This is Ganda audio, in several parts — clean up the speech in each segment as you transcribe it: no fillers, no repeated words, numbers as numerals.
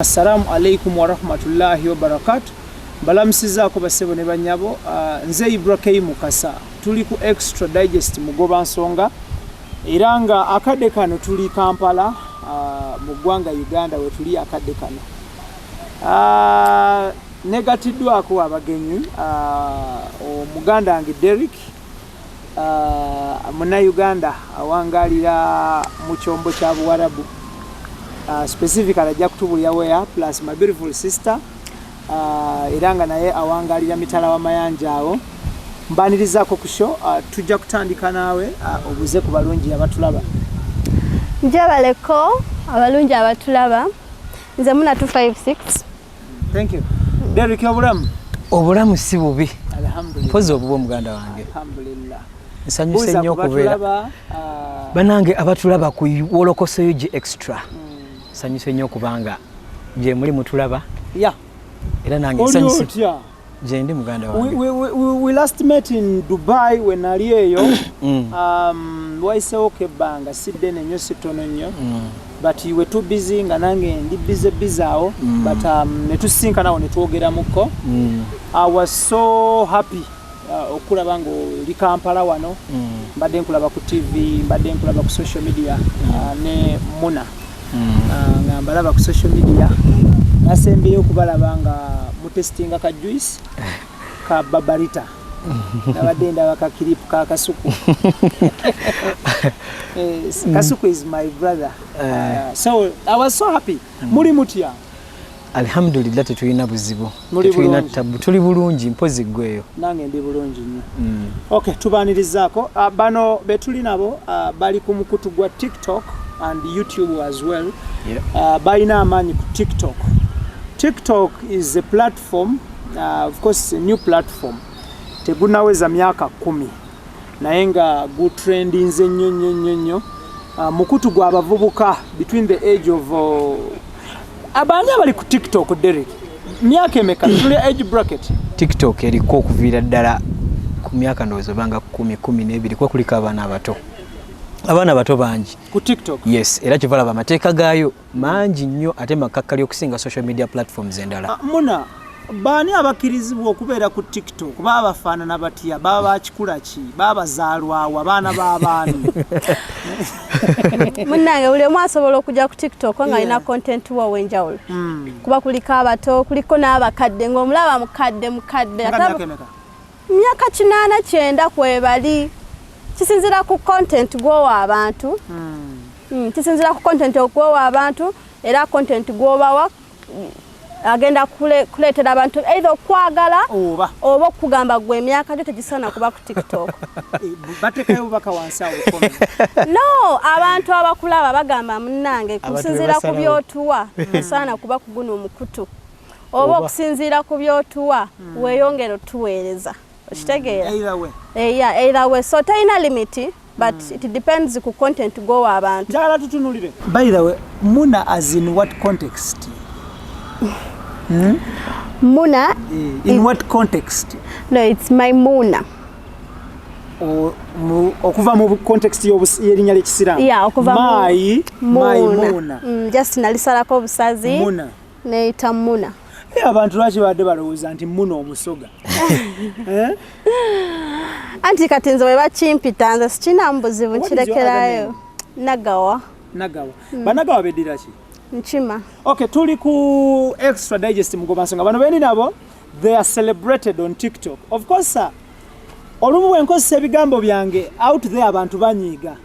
Assalamu alaikum wa rahmatullahi wa barakatuh. Balamusizaako basebo ne banyabo. Nze IBRAH Mukasa. Tuli ku Extra Digest mugoba nsonga. Era nga akadde kano tuli Kampala mu ggwanga Uganda we tuli akadde kano. Negatiddwako abagenyi Omuganda wange DERRICK muna Uganda awangalira mu kyombo kya Buwarabu. Specifically ajja kutubulira where plus my beautiful sister iranga naye awangalira mitala wa mayanja awo mbanirizaako ku show tujja kutandika naawe obuze ku balungi abatulaba. Njabaleko abalungi abatulaba nze muna 256. Thank you. DERRICK obulamu si bubi. Alhamdulillah. Pozi obubo omuganda wange. Alhamdulillah. Nsanyuse nnyo okubeera banange abatulaba ku WOLOKOSO UG Extra. Sanyuse nnyo kubanga je muri mutulaba. Yeah. Era nange sanyuse. Je ndi muganda wange. We last met in Dubai when aliyeyo. Waisewo kebanga sidde nenyo sitono nnyo. But you were too busy nga nange ndi busy awo. But netusinka nawo netwogera muko. I was so happy okulaba ngo li Kampala wano. Mbadde nkulaba ku TV, mbadde nkulaba ku social media ne Muna. Ngambalaba ku social media nasembeyo okubalaba nga mutestinga ka juice ka babarita nabadde ndaba ka clip ka kasuku. Kasuku is my brother. So I was so happy. Muri mutya? Alhamdulillah tetulina buzibu. Tetulina tabu. Tuli bulungi mpozi gweyo. Nange ndi bulungi nnyo. Okay, tubanirizaako. Bano betuli nabo bali ku mukutu gwa TikTok and YouTube as well. Yeah. Baina amani ku TikTok. TikTok is a platform, of course a new platform. Tegunaweza myaka 10. Naye nga good trend nze nnyo. Mukutu gwa abavubuka between the age of abanya bali ku TikTok DERRICK. Myaka emeka tuli age bracket. TikTok eriko okuviira ddala ku myaka ndowooza banga 10-12 kwa kuliko abaana abato. Abana bato bangi ku TikTok. Yes, era kivalaba amateeka gaayo mangi nnyo ate makakkali okusinga social media platforms endala. Muna baani abakirizibwa okubeera ku TikTok baba bafaanana batya baba bakikula ki baba bazaalwawo abaana b'abaani. Munnange buli omu asobola okujja ku TikTok nga alina content wa wenjawulo. Kuba kuliko abato kuliko n'abakadde ng'omulaba mukadde myaka 89 kwebali. Kisinzira ku content gwowa abantu. Kisinzira ku content gwowa abantu era content gwobawa agenda kuleetera abantu either okwagala oba okugamba gwe emyaka gyo tegisana kuba ku TikTok. Batekayo baka wansi awo. No, abantu abakulaba bagamba munnange kusinzira ku byotuwa sana kuba kuguno omukutu. Oba okusinzira ku byotuwa weyongero tuweereza. Either way. So taina limit, but it depends ku content go abantu. Jala tutunulire. By the way, Muna as in what context? Muna in what context? No, it's my Muna. Okuva mu context y'erinnya ly'Ekisiraamu. Yeah, okuva my Muna. Just nalisalako obusazi. Muna. Neita Muna. Abantu lwaki badde balowooza nti Muna omusoga. Anti kati nze bwe bakimpita nze sikina mbuzibu nkirekerayo. Nagawa. Banagawa beddira ki? Nkima. Okay, tuli ku Extra Digest mugoba nsonga. Bano bendi nabo they are celebrated on TikTok. Of course sir. Olumu bwenkozesa ebigambo byange out there abantu banyiiga.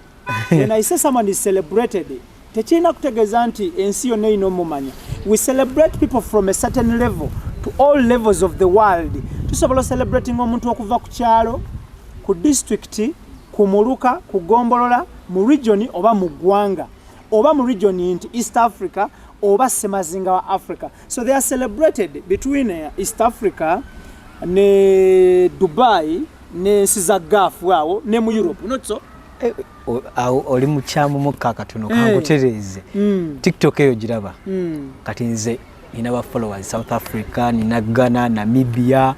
When I say someone is celebrated, tekirina kutegeeza nti ensi yonna erina omumanya. We celebrate people from a certain level to all levels of the world. Tusobola celebrating omuntu okuva ku kyalo, ku district, ku muluka, ku gombolola, mu region oba mu gwanga, oba mu region into East Africa, oba semazinga wa Africa. So they are celebrated between East Africa ne Dubai ne nsi Gulf wawo ne mu Europe. Not so? Oli mukyamu mukka katono kangutereze. TikTok eyo giraba. Kati nze nina ba followers South Africa, nina Ghana, Namibia,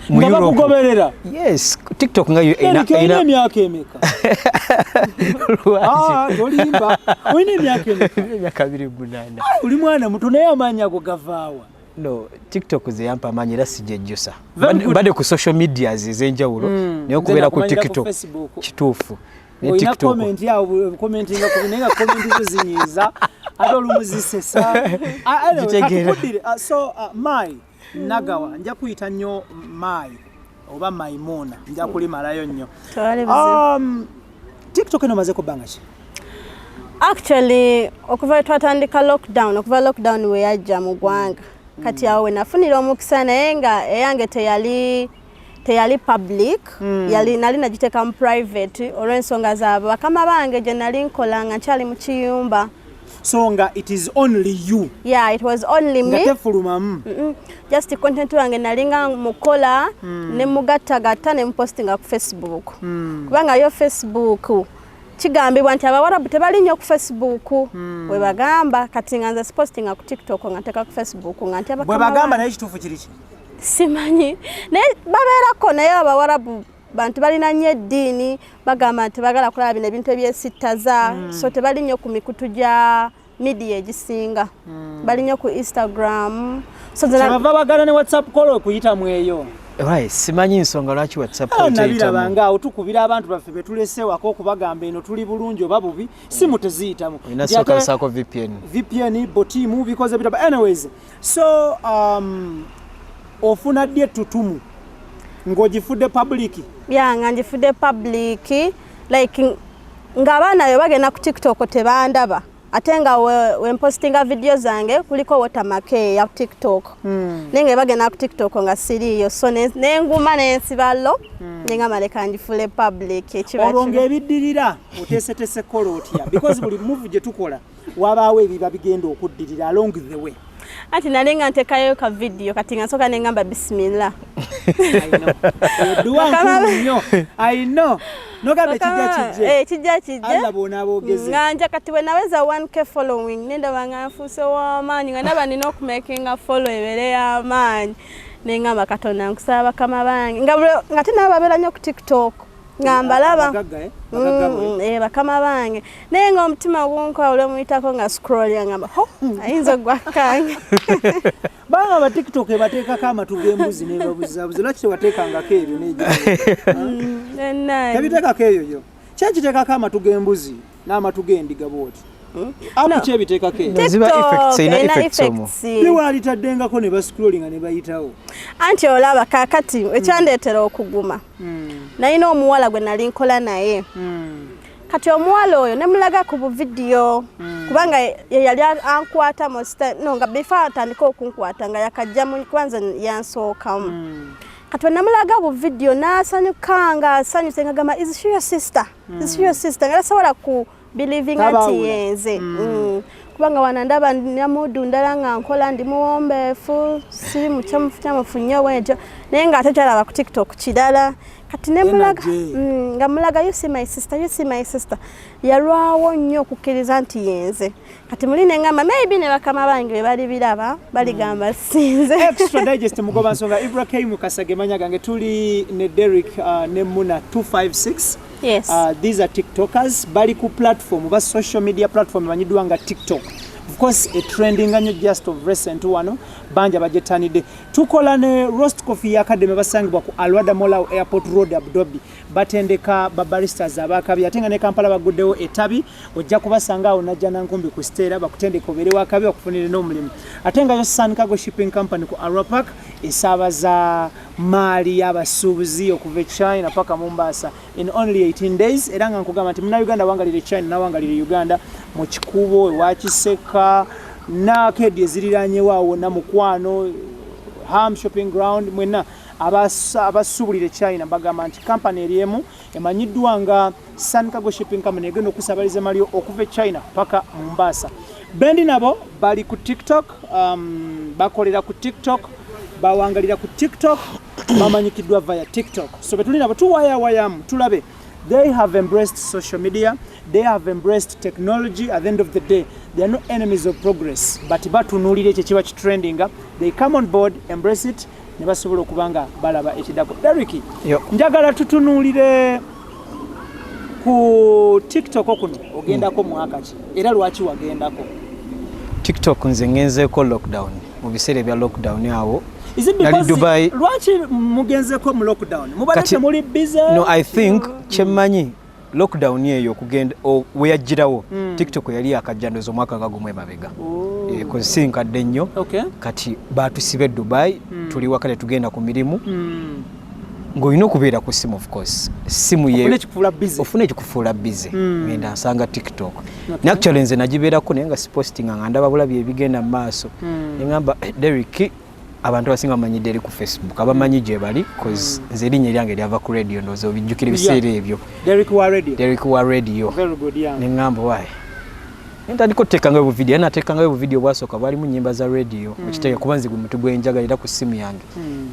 mu Europe. Bakugoberera. Yes, TikTok ngayo ina myaka emeka. Tolimba. Oyina emyaka emeka. Emyaka 28. Uli mwana muto naye amanya go gavaawa. No, TikTok zeyampa amanyi era sijejjusa. Bade ku social media ezenjawulo naye okubeera ku TikTok kituufu. Oyina comment ya commentinga ku binenga comment zinyiza ate olumuzisesa. So my nagawa nja kuyita nnyo my oba Maimuna nja kulimalayo nnyo. TikTok eno maze kubanga ki? Actually okuva twatandika lockdown we yajja mu gwanga kati awe nafunira omukisa naye nga eyange teyali public yali nali nagiteka mu private olw'ensonga zaabo bakama bange gye nali nkola nga nkyali mu kiyumba. So nga it is only you? Yeah, it was only me. Just content wange nalinga mukola ne mugattagatta ne mpostinga ku Facebook. Kubanga yo Facebook kigambibwa nti abawarabu tebali nnyo ku Facebook. Bwe bagamba kati nga nze postinga ku TikTok nga nteeka ku Facebook nga nti abakama. Bwe bagamba naye kituufu kiri ki? Simanyi. Naye babeerako naye abawarabu bantu balina nnyo eddiini bagamba nti bagala kulaba bino ebintu ebyesittaza so tebali nnyo ku mikutu gya media egisinga bali nnyo ku Instagram so bava bagala ne WhatsApp call okuyitamu eyo. Right, simanyi nsonga lwaki WhatsApp call nabirabanga awo tukubira abantu baffe betulese wako okubagamba eno tuli bulungi oba bubi simu teziyitamu. Inasooka sako VPN botimu because bitaba anyways so ofuna dye tutumu ng'ogifudde public? Yeah, nga ngifudde public like ng'abaana yo bagenda ku TikTok tebandaba ate nga we postinga video zange kuliko watermark ya TikTok nenge bagenda ku TikTok nga siriyo so nenguma n'ensibalo nenga maleka ngifule public ekiba olonge ebiddirira oteesetese kola otya because buli move gye tukola wabaawo ebiba bigenda okuddirira along the way. Ati nalenga ntekayo ka video kati ngasoka nengamba bismillah. I know. Nogabe kijja kijja. Alla bona abogeze. Nganja kati we naweza 1k following nenda bangafuuse w'amaanyi nga ndaba nina okumakinga follow ebere y'amaanyi. Nengamba Katonda nkusaba kama bange. Nga tena babeera nnyo ku TikTok. Ngambalaba bakama bange naye nga omutima gwonka ole muyitako nga scroll ngamba ayinza gwakange banga ba TikTok ebateekako amatu g'embuzi ne babuzabuzi lwaki tewateekangako ebyo nebiteekako eyo yo kyekiteekako amatu g'embuzi n'amatu g'endiga bwoti apu kyebiteekako eyo niwalitadengako ne bascrollinga ne bayitawo anti olaba kakati ekyandeetera okuguma nalina omuwala gwe nali nkola naye kati omuwala oyo nemulaga ku buvidiyo kubanga yali ankwata nga before atandika okunkwata nga yakajja kwanza yansookamu kati namulaga buvidiyo n'asanyukanga asanyuse nga gamba is she your sister nga tasobola ku believing ati yenze kubanga wanandaba nyamudu ndala nga nkola ndi muwombeefu siri mukyamufu nnyo bwekyo naye nga ate kyalaba ku TikTok kirala kati nemulaga nga mulaga you see my sister yalwawo nnyo okukkiriza nti yenze kati muli nengamba maybe ne bakama bange be bali biraba baligamba sinze. Extra digest mugoba nsonga IBRAH Mukasage manya gange tuli ne Derrick ne Muna 256. Yes. These are TikTokers bali ku platform ba social media platform banyidwa nga TikTok. Of course a trending anyo just of recent wano banja bajetanide tukola ne Roast Coffee Academy basangibwa ku Alwada Molau Airport Road Abdobi batendeka babaristas abakabi atenga ne Kampala baguddewo etabi ojja kubasanga onajja nankumbi ku stera bakutendeka obere wakabi okufunira n'omulimu atenga yo Sun Cargo Shipping Company ku Arua Park esabaza mali y'abasuubuzi okuva China paka Mombasa in only 18 days era nga nkugamba nti muna Uganda wangalire China na wangalire Uganda mu kikubo ewakiseka na kedi eziriraanye waawo na mukwano Ham Shopping Ground mwena abasubulire China bagamba nti company eriemu emanyiddwa nga Sun Cargo Shipping Company egenda okusabaliza mali okuva China paka Mombasa. Bendi nabo bali ku TikTok, bakolera ku TikTok, bawangalira ku TikTok, bamanyikiddwa via TikTok. So betuli nabo tuwayawayamu tulabe. They have embraced social media, they have embraced technology. At the end of the day, they are not enemies of progress, but batunulire kye kiba trending. They come on board, embrace it, ne basobola okubanga balaba ekiddako. Derrick, njagala tutunuulire ku TikTok kuno ogendako mwaka ki era lwaki wagendako? TikTok nze ngenzeeko lockdown mu biseera bya lockdown awo nali Dubai. Lwaki mugenzeko mu lockdown? Mubadde muli busy? No, I think kyemmanyi lockdown eyo okugenda weyagirawo TikTok yali akajjandozo omwaka nga gumwe mabega kusinkadde nnyo kati batusibe Dubai tuli wakati tugenda ku mirimu ng'olina okubeera ku simu of course simu ye ofune ekikufuula busy ngenda nsanga TikTok ne actually nze nagibeerako naye nga sipostinga nga ndaba bulabi ebigenda mu maaso ne ngamba Derrick abantu abasinga bamanyi Derrick ku Facebook abamanyi gye bali cause nze erinnya lyange lyava ku radio ndowooza obijjukira ebiseera ebyo Derrick wa radio ne ngamba waayi ntandika oteekangayo buvidiyo nateekangayo buvidiyo bwasooka bwalimu nnyimba za radio okiteeka kuba nze gwe mutu gwenjagala era ku simu yange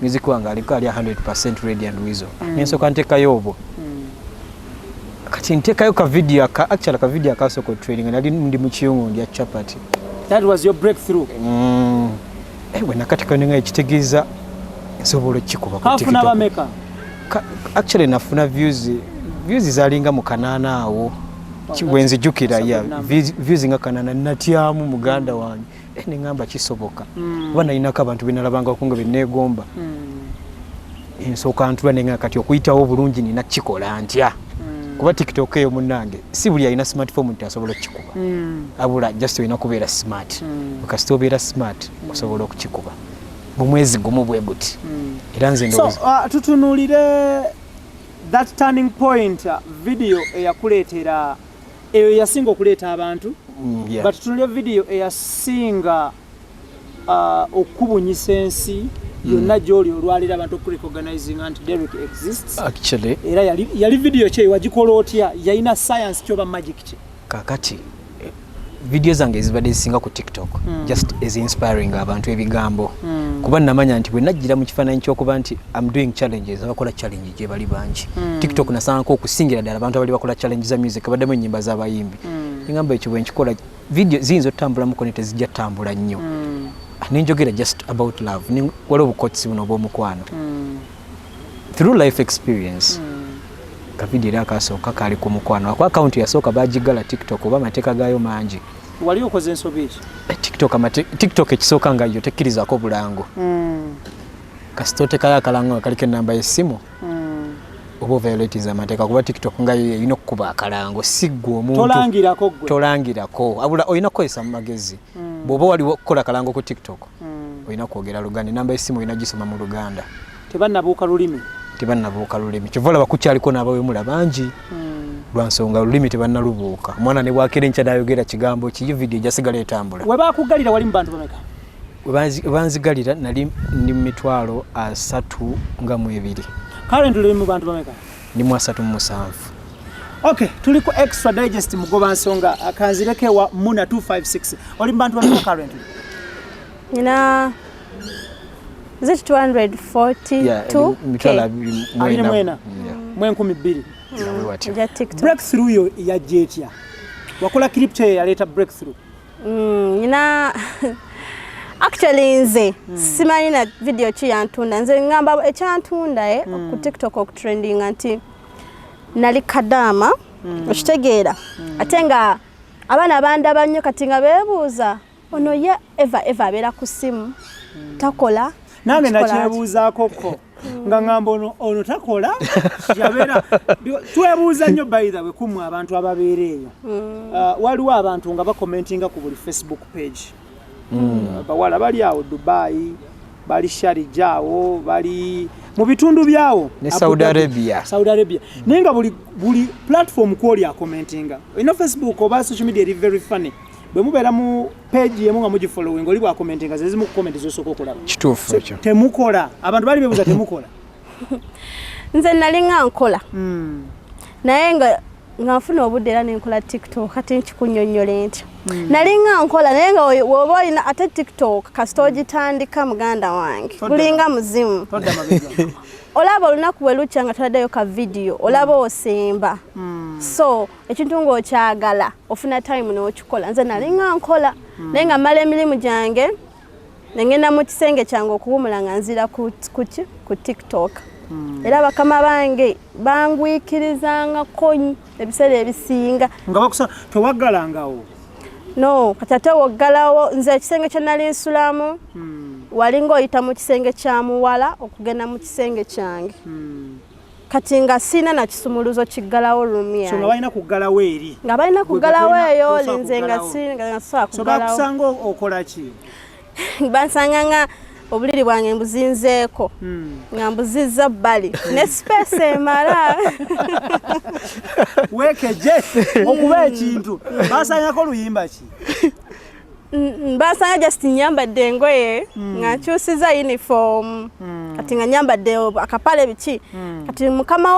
music wange aliko ali 100% radio and wizo nensooka nteekayo obwo kati nteekayo kavidiyo akavidiyo akasooka training nali ndi mu kiyungu ndya chapati. That was your breakthrough? Bwe nakateekayo nenga ekitegeeza nsobola okukikuba ku TikTok. Kafuna bameka? Actually nafuna views zalinga mu 8 awo. Wenzijukira ya views nga 8 natyamu muganda wange ne ngamba kisoboka bana inaka abantu binalabanga okunga binegomba ensooka ntula nenga kati okuyitawo obulungi nina kikola ntya kuba TikTok eyo munnange si buli alina smartphone nti asobola okukikuba abula just olina kubeera smart kasita obeera smart osobola okukikuba mu mwezi gumu bwe guti era nze ndowooza tutunuulire that turning point video eyakuleetera eyo yasinga okuleeta abantu but tutunuulire video eyasinga okubunyisa ensi yonna gy'oli olwalira abantu okurecognizinga anti Derrick exists actually era yali video kye wagikola otya yalina science kyoba magic kye kakati video zange ezibadde zisinga ku TikTok just as inspiring abantu ebigambo kuba namanya nti bwe najjira mu kifaananyi ky'okuba nti I'm doing challenges abakola challenge gye bali bangi TikTok nasanako okusingira ddala abantu abali bakola challenge za music baddemu ennyimba z'abayimbi ngamba ekyo bwe nkikola video ziyinza otambula muko ne tezijja tambula nnyo ninjogera just about love waliwo obukotsi buno obw'omukwano through life experience kavidiyo era akasooka kali ku mukwano ako akawunti yasooka bagigala TikTok oba amateeka gaayo mangi. Wali okoze ensobi ki? TikTok ekisooka nga yo tekkirizaako bulango kasita oteekayo akalango kaliko ennamba y'essimu oba ovaolatiza amateeka kuba TikTok nga yo erina okukuba akalango si ggwe omuntu tolangirako abula olina kukozesa mu magezi bw'oba waliwo okukola akalango ku TikTok olina kwogera Luganda ennamba y'essimu olina gisoma mu Luganda tebannabuuka lulimi kivola bakukyaliko n'abawemula bangi lwansonga lulimi tebannalubuuka omwana ne bwakera enkya n'ayogera kigambo kiyo vidiyo jasigala etambula. We baakugalira wali mu bantu bameka? Banzigalira nali ndi mu 32. Currently luli mu bantu bameka? Ndi mu 37. Okay, tuli ku extra digest mugoba nsonga akanzireke wa Muna 256 oli mu bantu bameka currently? Nina is it 242? Mitwala mwena. Mwenkumi 2. Breakthrough yo ya jetya. Wakola clip ya leta breakthrough. Nina actually nze simanyi na video chi yantunda nze ngamba ekyantunda ku TikTok okutrending anti nali kadama okitegeera ate nga abaana banda bannyo kati nga beebuuza ono ye eva abeera ku simu takola nange nakyebuuzaako ko nga ngamba ono takola yabeera twebuuza nnyo by the way kumwe abantu ababeera eyo waliwo abantu nga bakomentinga ku buli Facebook page bawala bali awo Dubai bali Sharjah awo bali mu bitundu byawo ne Saudi Arabia nenga buli platform kwoli akomentinga ino Facebook oba social media eri very funny bwe mubeera mu page yemu nga mugi following oli bwa commentinga zezi mu comment zosoko okulaba kituufu ekyo temukola abantu bali bebuza temukola nze nali nga nkola naye nga nfuna obudde era nenkola TikTok kati nkikunnyonnyole ntya nali nga nkola naye nga woba olina ate TikTok kasita ogitandika muganda wange gulinga muzimu olaba olunaku bwe lukya nga twaddayo ka video olaba osemba so ekintu ng'okyagala ofuna time n'okikola nze nali nga nkola naye nga mmala emirimu gyange nengenda mu kisenge kyange okuwumula nga nzira ku TikTok. Era bakama bange bangwikirizanga konyi ebiseera ebisinga. Nga bakusa tewaggalangawo. No, kati waggalawo nze ekisenge kye nali nsulamu. Walinga oyita mu kisenge kya muwala okugenda mu kisenge kyange. Kati nga sina na kisumuluzo kiggalawo room yange. So nga balina kuggalawo eri. Nga balina kuggalawo eyo linze nga singa nsobola kuggalawo. So bakusanga okola ki? Bansanga nga obuliri bwange mbuzinzeeko nga mbuzizza bbali ne space emala wekeje okuba ekintu basangako oluyimba ki? Basanga just nyambadde engoye nga nkyusiza uniform kati nga nyambadde akapale biki kati mukama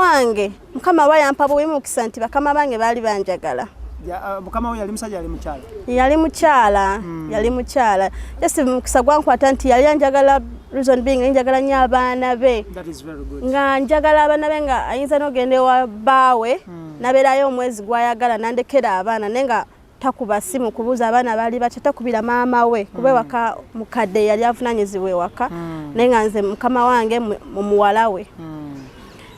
wa yampa bwimukisa nti bakama bange baali banjagala. Mukama we yali musajja yali mukyala? Yali mukyala. Just mukisa gwankwata nti yali anjagala, reason being njagala nnyo abaana be. That is very good. Nga njagala abaana be nga ayinza n'ogenda ewa bbaawe nabeerayo omwezi gwayagala nandekera abaana naye nga takuba simu kubuuza abaana baali batya, takubira maama we kuba ewaka mukadde yali avunaanyizibwa ewaka naye nga nze mukama wange mu muwala we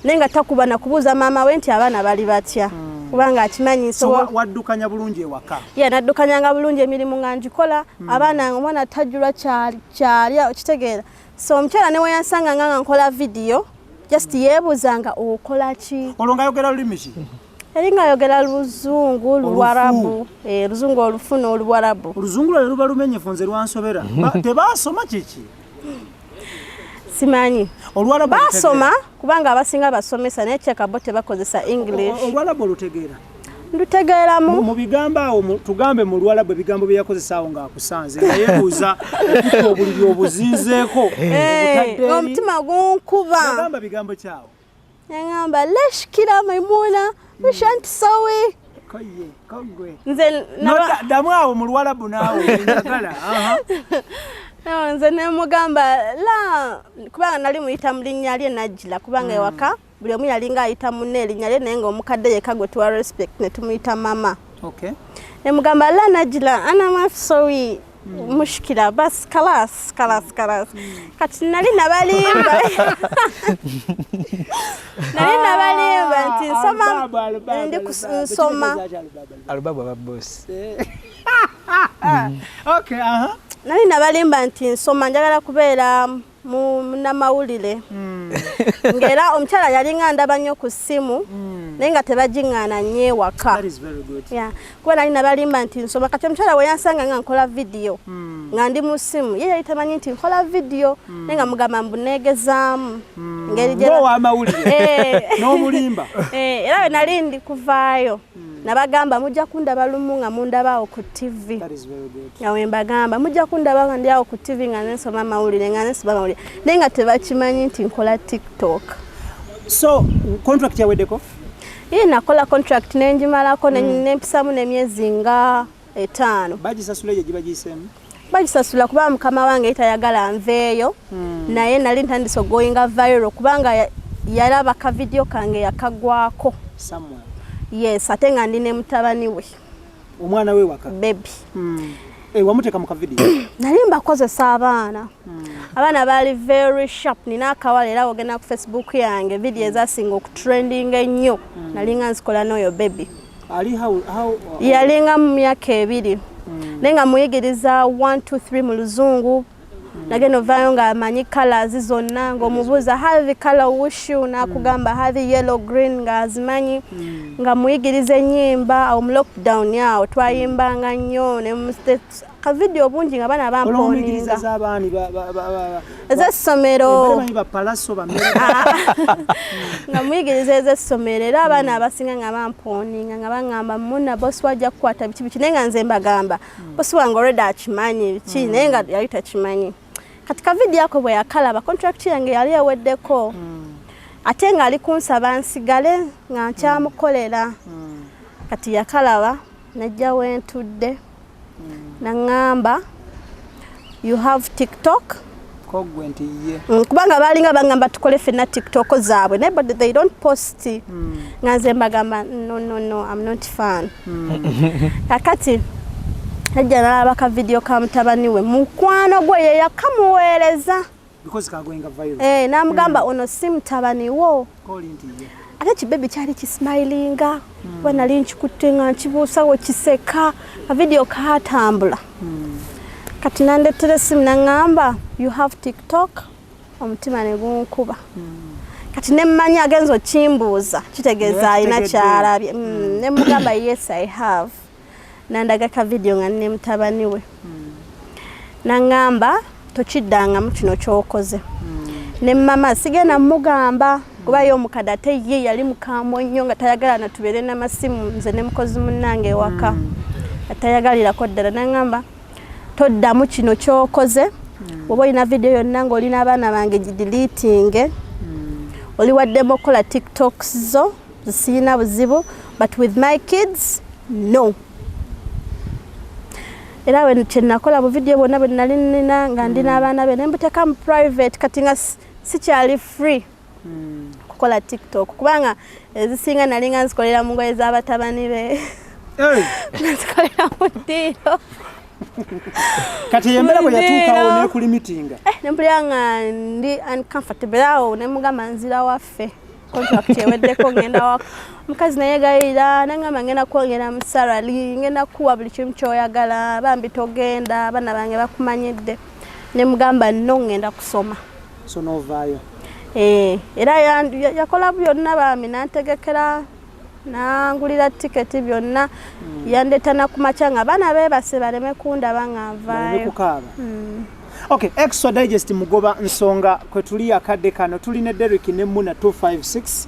naye nga takuba nakubuuza maama we nti abaana baali batya kubanga akimanyi waddukanya bulungi ewaka. Naddukanyanga bulungi emirimu nga ngikola abaana omwana tajjulwa kyalya okitegeera. So omukyala ne weyansanga nga nkola video just yeebuuzanga okola ki? Olwo nga yogera lulimi ki? Eri nga yogera Luzungu, Luwarabu, Luzungu olufuna Oluwarabu. Oluzungu lwe luba lumenyefu nze lwansobera. Tebaasoma kiki? Simanyi. Oluwarabu basoma kubanga abasinga basomesa naye kyekabo tebakozesa English. Oluwarabu olutegeera? Ndutegeeramu. Mu bigambo awo tugambe mu Luwarabu ebigambo bye yakozesa awo ng'akusanze nga yeebuuza obuliri obuzinzeeko obutadde omutima gunkuba. Yagamba bigambo kyawo? Yagamba leshkira Maimuna Bishanti Sawi. Koye, kogwe. Nze damu awo mu Luwarabu naawe njagala. Nze ne mugamba la kubanga nali muyita mu linnya lye Najjira kubanga ewaka buli omu yalinga ayita munne erinnya lye naye ng'omukadde yekka gwe tuwa respect ne tumuyita mama. Okay. Ne mugamba la Najjira ana mafisowi mushkila bas kalas. Kati nali nabalimba nti nsoma ndi kusoma alubaba ba boss. Okay, nali nabalimba nti nsoma njagala kubeera munnamawulire ng'era omukyala yalinga ndaba nnyo ku ssimu naye nga tebagiŋŋaana nnyo ewaka. Kuba nali nabalimba nti nsoma kati omukyala we yansanga nga nkola vidiyo nga ndi mu ssimu ye yali tamanyi nti nkola vidiyo naye nga mugamba mbu neegezaamu n'omulimba era we nali ndi kuvaayo nabagamba mujja kundaba lumu nga mundabaawo ku TV. Nga we mbagamba mujja kundaba nga ndi awo ku TV nga nensoma amawulire naye nga tebakimanyi nti nkola TikTok. So contract yaweddeko? Nakola contract nengimalako nempisamu n'emyezi nga 5. Bagisasula gye giba giyiseemu? Bagisasula kuba mukama wange tayagala nveeyo naye nali ntandise going viral kubanga yalaba ka video kange yakagwako. Yes, ate nga ndi ne mutabani we. Omwana we waka? Baby. Wamuteeka mu ka video? Nali mbakozesa abaana. Abaana baali very sharp. Nina akawala era ogenda ku Facebook yange video ezasinga okutrending ennyo. Nali nga nzikola n'oyo baby. Yalinga mu myaka 2. Naye nga muyigiriza 1, 2, 3 mu Luzungu. Nagenda ovaayo nga amanyi colors zonna ng'omubuuza havi color wushu n'akugamba havi yellow green nga azimanyi nga muyigiriza ennyimba awo mu lockdown awo twayimbanga nnyo ne ka video bungi nga bana bamponinga ez'essomero nga muyigiriza ez'essomero era abaana abasinga nga bamponinga nga baŋŋamba muna bosi wajja kukwata biki naye nga nze mbagamba bosi wange already akimanyi biki naye nga yali takimanyi. Katika video yako bwe yakalaba contract yange yali eweddeko ate nga ali kunsaba nsigale nga nkyamukolera kati yakalaba najja wentudde naŋŋamba you have TikTok kubanga balinga bangamba tukole ffenna TikTok zaabwe naye but they don't post nga nze mbagamba no I'm not fan kakati ajja n'alaba ka video ka mutabani we mukwano gwe ye yakamuweereza because kagoinga viral n'amugamba ono si mutabani wo ate kibebi kyali kismilinga bwe nali nkikutte nga nkibuusawo kiseka ka video kaatambula kati nandeetera essimu naŋŋamba you have TikTok omutima ne gunkuba kati nemmanyi agenza okimbuuza kitegeeza alina kyalabye ne mugamba yes I have nandaga ka video nga nne mutabani we naŋŋamba tokiddangamu kino ky'okoze ne mama sigenda mugamba kuba yo mukadde ate ye yali mukambwe nnyo nga tayagala natubeere n'amasimu nze ne mukozi munnange ewaka atayagalirako ddala naŋŋamba toddamu kino ky'okoze oba olina video yonna ng'olina abaana bange gidiliitinge oli waddemu okukola TikToks zo zisiyina buzibu but with my kids no era we kyenakola bu video bwonna bwe nali nnina nga ndina abaana be nembuteeka mu private kati nga sikyali free kukola TikTok kubanga ezisinga nali nga nzikolera mu ngoye z'abatabani be nzikolera mu ddiiro kati yembera bwe yatuukawo nekulimitinga nempulira nga ndi uncomfortable awo nemugamba nzira waffe contract eweddeko ngenda wako mukazi nayegayira nangamba ngenda kwongera mu salary ngenda kuwa buli kimu kyoyagala bambi togenda abaana bange bakumanyidde nemugamba no ngenda kusoma so novaayo era yakola byonna bami nantegekera nangulira tiketi byonna yandeta nakumaca nga abaana beebase baleme kundaba nga nvaayo Okay, Extra Digest mugoba nsonga kwe tuli akadde kano tuli ne Derrick ne Muna 256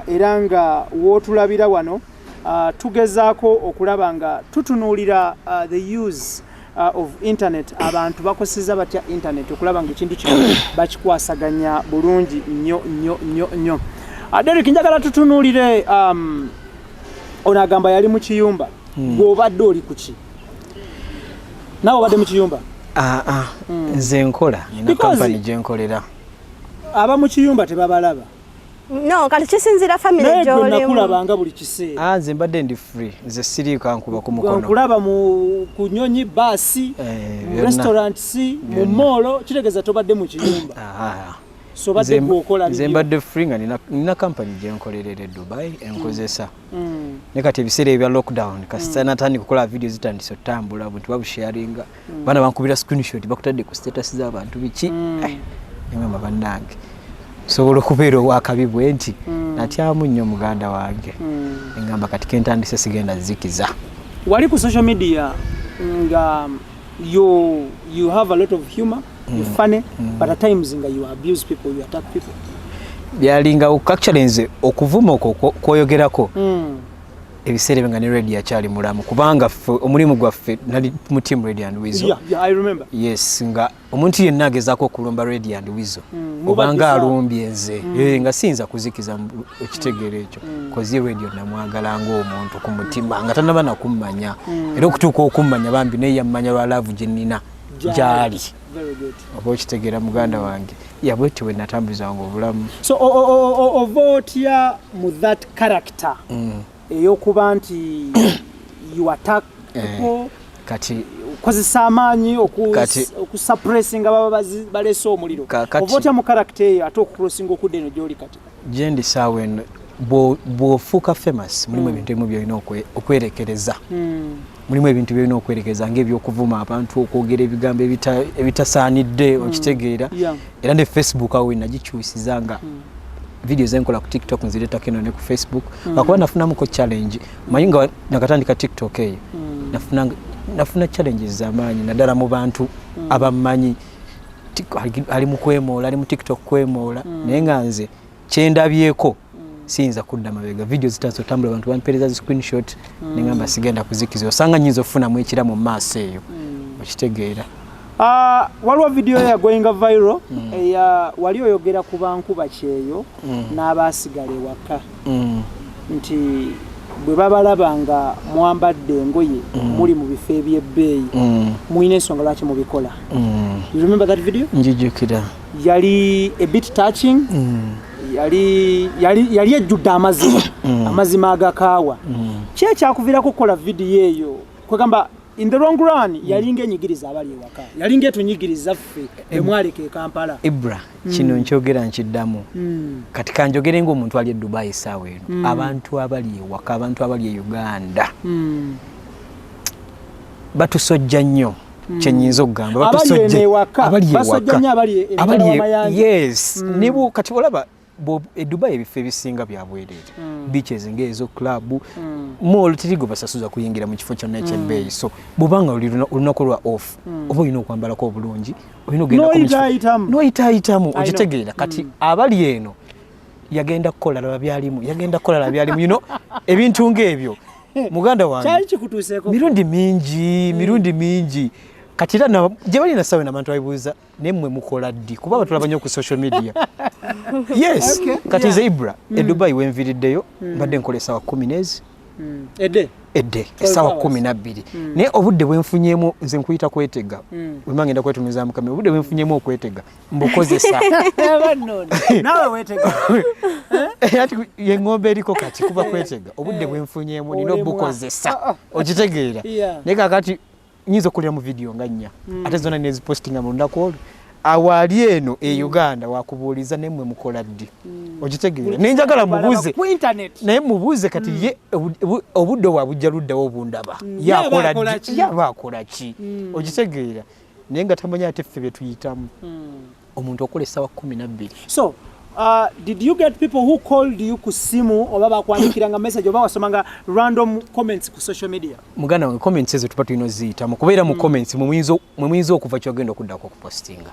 era nga wotulabira wano tugezaako okulaba nga tutunuulira the use of internet abantu bakoseza batya internet okulaba nga ekintu kino bakikwasaganya bulungi nnyo. Derrick njagala tutunuulire ono agamba yali mu kiyumba bw'obadde oli kuki nawe obadde mu kiyumba nze nkola nina kampani gye nkolera aba mu kiyumba tebabalaba no kati kisinzira family gy'olimu nakulabanga buli kiseera nze mbadde ndi free nze siriika nkuba ku mukono nkulaba mu kunyonyi baasi mu restaurant si mu molo kitegeeza tobadde mu kiyumba so badde gwokola nze mbadde free nga nina kampani gye nkolerera e Dubai enkozesa ne kati ebiseera ebya lockdown kasita natandika kukola video zitandise otambula buntu babusharinga bana bankubira screenshot bakutadde ku status z'abantu biki engamba bannange sobola okubeera owakabibwe nti natyamu nnyo muganda wange engamba kati kentandise sigenda zikiza wali ku social media nga you have a lot of humor you're funny but at times you abuse people, you attack people. Byalinga actually nze okuvuma okwo kwoyogerako ebiseera nga ne radio akyali mulamu kubanga omulimu gwaffe nali mu team Radio and Weasel. Yeah, I remember. Yes, nga omuntu yenna agezaako okulumba Radio and Weasel obanga alumbye nze nga sinza kuzikiza ekitegeero ekyo kozi radio namwagala ng'omuntu ku mutima nga tanaba nakummanya era okutuuka okummanya bambi naye yammanya lwa laavu gye nnina gyali. Very good. Oba okitegeera muganda wange yabwetiwe natambuzanga obulamu so ovotya mu that character eyokuba nti you attack people kati kozesa amaanyi okusuppressinga baba balese omuliro ovotya mu character eyo ate okucrossinga okudde eno gyoli kati gyendi saawa eno bw'ofuuka famous mulimu ebintu ebimu byolina okwerekereza mulimu ebintu byolina okwerekereza ng'ebyokuvuma abantu okwogera ebigambo ebitasaanidde okitegeera era ne Facebook awo nagikyusiza nga video zenkola ku TikTok nzireetako eno ne ku Facebook akuba nafunamuko challenge manyi nga nakatandika TikTok eyo nafuna challenges z'amaanyi naddala mu bantu abammanyi ali mu kwemoola ali mu TikTok kwemoola naye nga nze kyendabyeko siyinza kudda mabega video zitazotambula abantu bampereza zi screenshot nengamba sigenda kuzikiza osanga nyinza ofunamu ekiramu mu maaso eyo okitegeera. Waliwo video yagoinga viral wali oyogera ku bankuba kyeyo n'abaasigala ewaka nti bwe babalaba nga mwambadde engoye muli mu bifo ebyebbeeyi muyina ensonga lwaki mubikola. You remember that video? Njijukira. Yali a bit touching. Yali ejjudde amazima agakaawa. Ki ekyakuviirako okukola video eyo kwegamba in the long run yalinga enyigiriza abali ewaka yalinga etunyigiriza ffe emwaleka e Kampala IBRAH kino nkyogera nkiddamu kati kanjogere ng'omuntu ali e Dubai essaawa eno abantu abali ewaka abantu abali e Uganda batusojja nnyo kyenyinza okugamba batusojja abali ewaka yes nibo kati olaba e Dubai ebifo ebisinga bya bwereere beaches ng'ezo club mall tirigo basasuza kuyingira mu kifo kyonna ekyebbeeyi so bw'obanga olunaku lwa off oba olina okwambalako obulungi olina ogenda noyitaayitamu okitegeera kati abali eno yagenda kukola laba byalimu you know ebintu ng'ebyo muganda wange mirundi mingi kati era gye balina sawe n'abantu babibuuza nemmwe mukola ddi kuba batulaba nnyo ku social media yes kati nze IBRAH e Dubai wenviriddeyo mbadde nkola essaawa 10 edde essaawa 12 naye obudde bwenfunyemu nze nkuyita kwetega wema ngenda kwetumiza mukame obudde bwenfunyemu okwetega mbukozesa nawe wetega ati yengombe eriko kati kuba kwetega obudde bwenfunyemu nina obukozesa okitegeera naye kakati nyinza okulira mu video nga nnya ate zonna nezipostinga mu lunaku olwo awali eno e Uganda wakubuuliza nemmwe mukola ddi okitegeera nenjagala mubuuze naye mubuuze kati ye obudde wabujja luddawo obundaba yakola ddi yaba akola ki okitegeera naye nga tamanya ate ffe bye tuyitamu omuntu okola essaawa 12 so did you get people who called you ku simu oba bakwandikiranga message oba wasomanga random comments ku social media muganda wange comments ezo tuba tulina oziyitamu kubeera mu comments mumuyinza okuva kyogenda okuddako okupostinga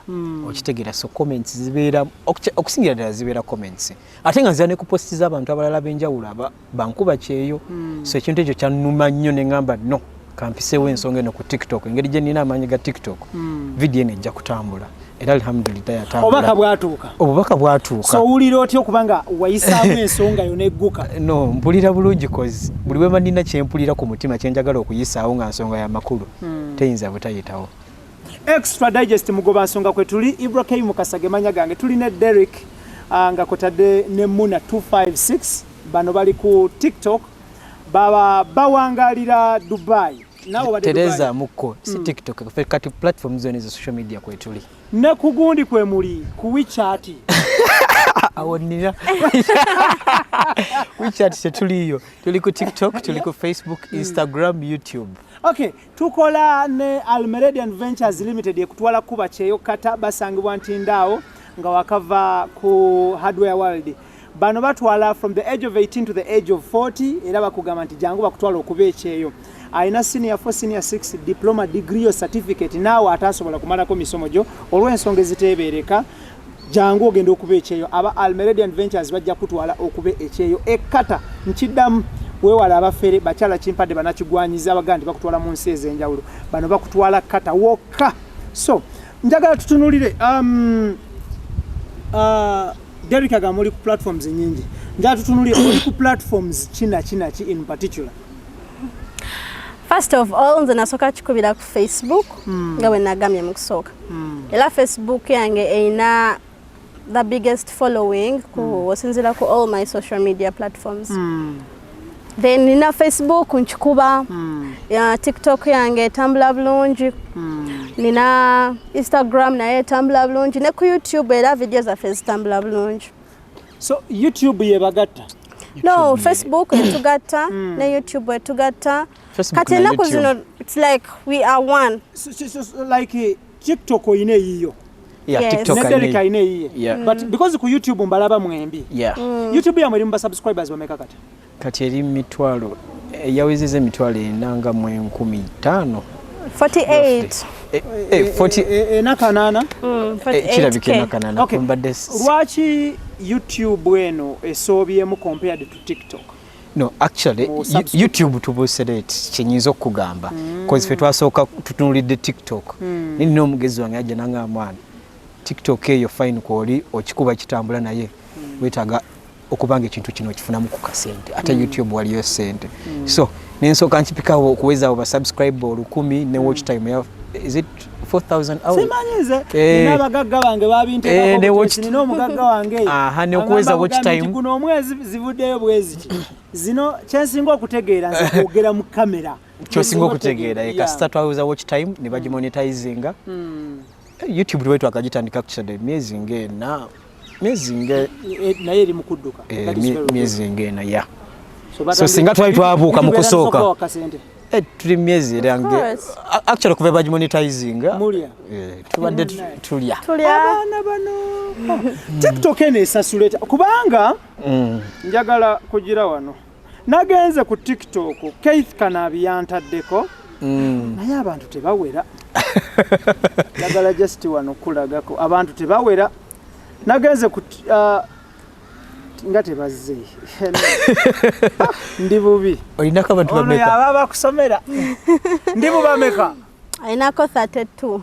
okitegeera so comments zibeera okusingira ddala zibeera comments ate nga nzira ne kupostiza abantu abalala b'enjawulo bankuba kyeyo so ekintu ekyo kyannuma nnyo ne ngamba no kampiseewo ensonga eno ku TikTok engeri gye nina amaanyi ga TikTok video eno ejja kutambula era alhamdulillah yatambula obubaka bwatuuka so owulira otya okubanga wayisaamu ensonga yo negguka no mpulira bulungi kozi buli wema nina kyempulira ku mutima kyenjagala okuyisaawo nga nsonga ya makulu teyinza butayitawo extra digest mugoba nsonga kwe tuli IBRAH Mukasage manya gange tuli ne DERRICK nga kotadde ne Muna 256 bano bali ku TikTok baba bawangalira Dubai nawo bade Tereza muko si TikTok kati platform zone za social media kwe tuli ne kugundi kwe muli ku WeChat awonira WeChat se tuliyo tuli ku TikTok tuli ku Facebook Instagram YouTube okay tukola ne Almeredian Ventures Limited ekutwala kuba kyeyo kata basangibwa ntindawo nga wakava ku Hardware World bano batwala from the age of 18 to the age of 40 era bakugamba nti jangu bakutwala okuba ekyeyo aina senior 4 senior 6 diploma degree or certificate nawe atasobola kumalako misomo gyo olw'ensonga eziteebereka jangu ogenda okuba ekyeyo aba Almeredian Ventures bajja kutwala okuba ekyeyo ekkata nkiddamu weewala abafere bakyala kimpadde banakigwanyiza abagandi bakutwala mu nsi ez'enjawulo bano bakutwala kata wokka so njagala tutunulire DERRICK aga muri ku platforms nyingi njagala tutunulire muri ku platforms kina ki in particular first of all nze nasoka kikubira ku Facebook nga bwe nagamye mu kusooka era Facebook yange eina the biggest following ku osinzira ku all my social media platforms then nina Facebook nkikuba ya TikTok yange etambula bulungi nina Instagram naye etambula bulungi ne ku YouTube era video zaffe zitambula bulungi so YouTube yebagatta no Facebook etugatta ne YouTube etugatta kati enaku zino it's like we are one so like TikTok oyine yiyo yeah yes. TikTok DERRICK ayine yiye yeah. but because ku YouTube mbalaba mwembi yeah YouTube ya mweri mba subscribers bameka kati eri mitwalo yawezeze mitwalo enanga mu 15 48 40 nakanana kirabike nakanana okay. Mbadde lwaki YouTube eno esobyemu compared to TikTok no actually YouTube tubuserate kyenyiza okugamba cause fe twasooka tutunulidde TikTok nini n'omugezi wange ajja nanga mwana TikTok eyo fine kwoli okikuba kitambula naye wetaga okubanga ekintu kino kifunamu ku kasente ate YouTube waliyo sente so nensooka nkipikawo okuweza oba subscribe 1000 ne watch time ya is it 4000 hours simanyize n'abagagga bange babinteekako nina omugagga wange ne okuweza watch time guno omwezi zivuddeyo bweziki zino kyensinga okutegeera nze kwogera mu kamera kyosinga okutegeera kasita twawuza watch time ne bagimonetizinga. YouTube lwetu akagitandika kukyade myezi ng'ena naye eri mu kudduka myezi ng'ena ya so singa twali twabuuka mu kusooka tuli myezi era actually kuva bagimonetizinga tubadde tulya abaana bano. TikTok eno esasula kubanga njagala kugira wano nagenze ku TikTok Keith Kanabi yantaddeko naye abantu tebawera. Njagala just wano kulagako abantu tebawera. Nagenze ku nga tebazze ndi bubi olinako abantu bameka ono yaba bakusomera ndi bubameka ainako 32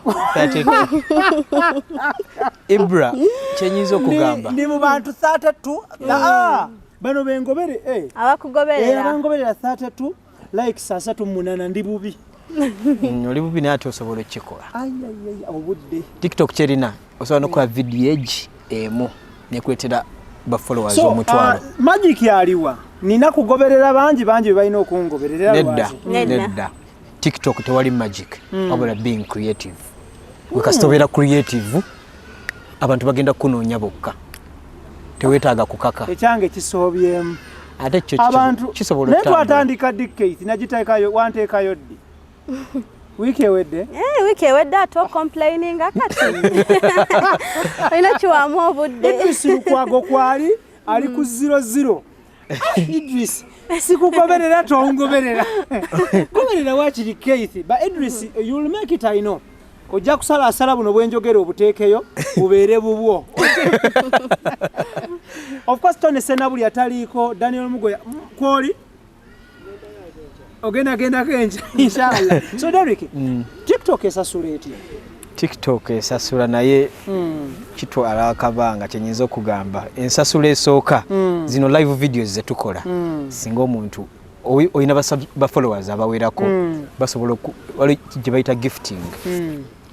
IBRAH kyenyiza okugamba ndi mu bantu 32 bano bengobere abakugoberera abangoberera 32 likes 38 ndi bubi oli bubi naye ate osobola okukikola obudde TikTok kyerina osobola nokukola video egi emu nekuletera bafollowers omutwalo. Magic yaliwa nina kugoberera bangi balina okungoberera lwazi. Nedda TikTok tewali magic wabula being creative. Wekasitobera creative abantu bagenda kunoonya bokka tewetaaga kukaka ekyange kisobyemu ate kyo kisobola netwa atandika Keith najiteekayo wanteekayo ddi wiki ewedde wiki ewedde ato complaining akati ina chiwamu obudde Idris lukwago kwali ali ku 00 Idris sikugoberera tongoberera goberera wakiri Keith but Idris you will make it I know ojja kusala asala buno bwenjogera obuteekeyo bubeere bubwo. Of course Tony Senabuli ataliko Daniel Mugoya kwoli ogenda kenja inshallah. So Derrick TikTok esasula eti TikTok esasula naye kitwala akabanga kyenyinza okugamba ensasula esooka zino live videos zetukola singa omuntu oyina ba followers abawerako basobola wali gye bayita gifting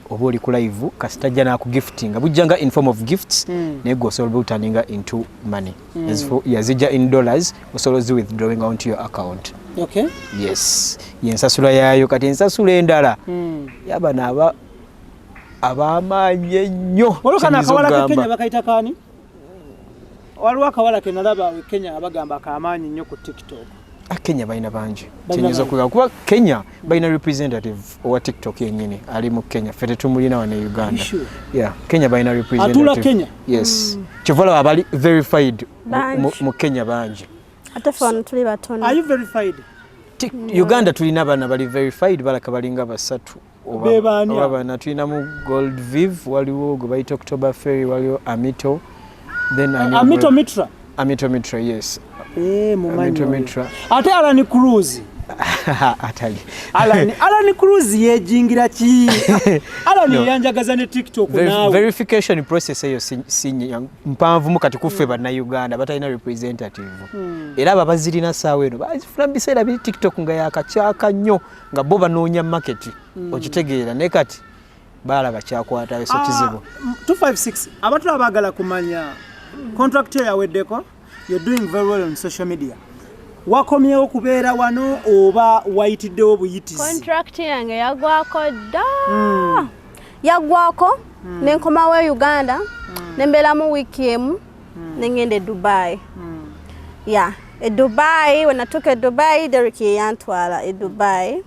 oba oli ku live kasita naku gifting bujjanga in form of gifts naye gwe osobola turning into money as for yazija in dollars osobola zi withdrawing onto your account. Okay. Yes. Yensasula yayo kati ensasula endala yabana abamaanye nnyo. Olukana akawala Kenya bakaita kani? Waliwo akawala kenalaba Kenya abagamba akaamaanyi nnyo ku TikTok. Kenya balina bangi. Kyenyiza okugamba kuba Kenya balina representative owa TikTok yennyini ali mu Kenya fete tumulina wane Uganda. Yeah, Kenya balina representative. Atula Kenya? Yes. Kivala abali verified mu Kenya bangi. Atafano tuli batono. Are you verified? Uganda tulina bana bali verified balaka balinga basatu oba bana tulina mu Gold Viv waliwo gwe bayita October Ferry waliwo Amito then Amito Mitra yes mumanyi Mitra ate Alan Cruz atali Alan Cruz yejingira ki Alan yanjagaza ne TikTok nawe verification process eyo sinya mpanvu mukati kufe bana Uganda batalina representative era babazirina saawe eno bazifuna biseera biri TikTok nga yakakyaka nnyo nga bo banoonya market okitegeera ne kati balaba kyakwata eso kizibu 256 abantu abagala kumanya contract yaweddeko you're doing very well on social media wakomyewo kubeera wano oba wayitiddewo buyitizi? Contract yange yagwako dda yagwako nenkomawo Uganda nembeera mu wiiki emu nengenda e Dubai. Dubai when I took a Dubai Derrick yantwala e Dubai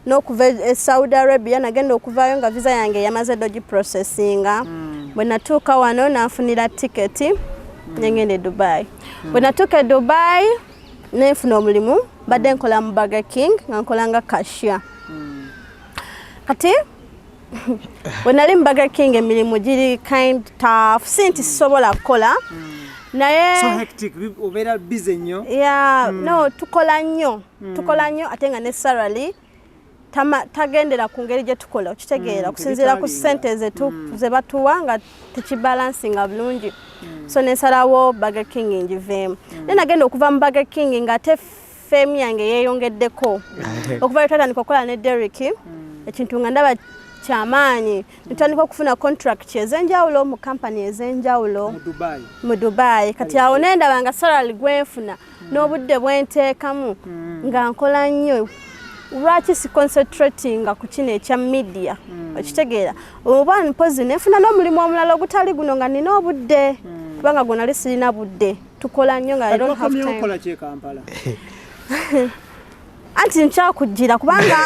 n'okuva e Saudi Arabia nagenda okuvayo nga visa yange yamaze doji processinga when natuuka wano nanfunira ticket nengenda e Dubai. When I took a Dubai nefuna omulimu badde nkola mu Burger King nga nkolanga cashier. Kati wenali mu Burger King emirimu giri kind tough sinti sisobola kukola naye so hectic obera busy nnyo. No tukola nnyo ate nga ne salary tagendera ku ngeri gye tukola okitegeera okusinziira ku ssente ze batuwa nga tekibalansinga bulungi. So nesalawo Burger King njiveemu naye nagenda okuva mu Burger King nga ate fame yange yeeyongeddeko okuva twatandika okukola ne Derrick ekintu nga ndaba kyamaanyi ntandika okufuna contract ez'enjawulo mu company ez'enjawulo mu Dubai. Kati awo nendaba nga salary gwenfuna n'obudde bwenteekamu nga nkola nnyo lwaki si concentrating ku kino ekya media okitegeera oba mpozi nefuna n'omulimu omulala ogutali guno nga nina obudde kubanga gwe nali sirina budde tukola nnyo nga I don't have time. Anti nkyakujjira kubanga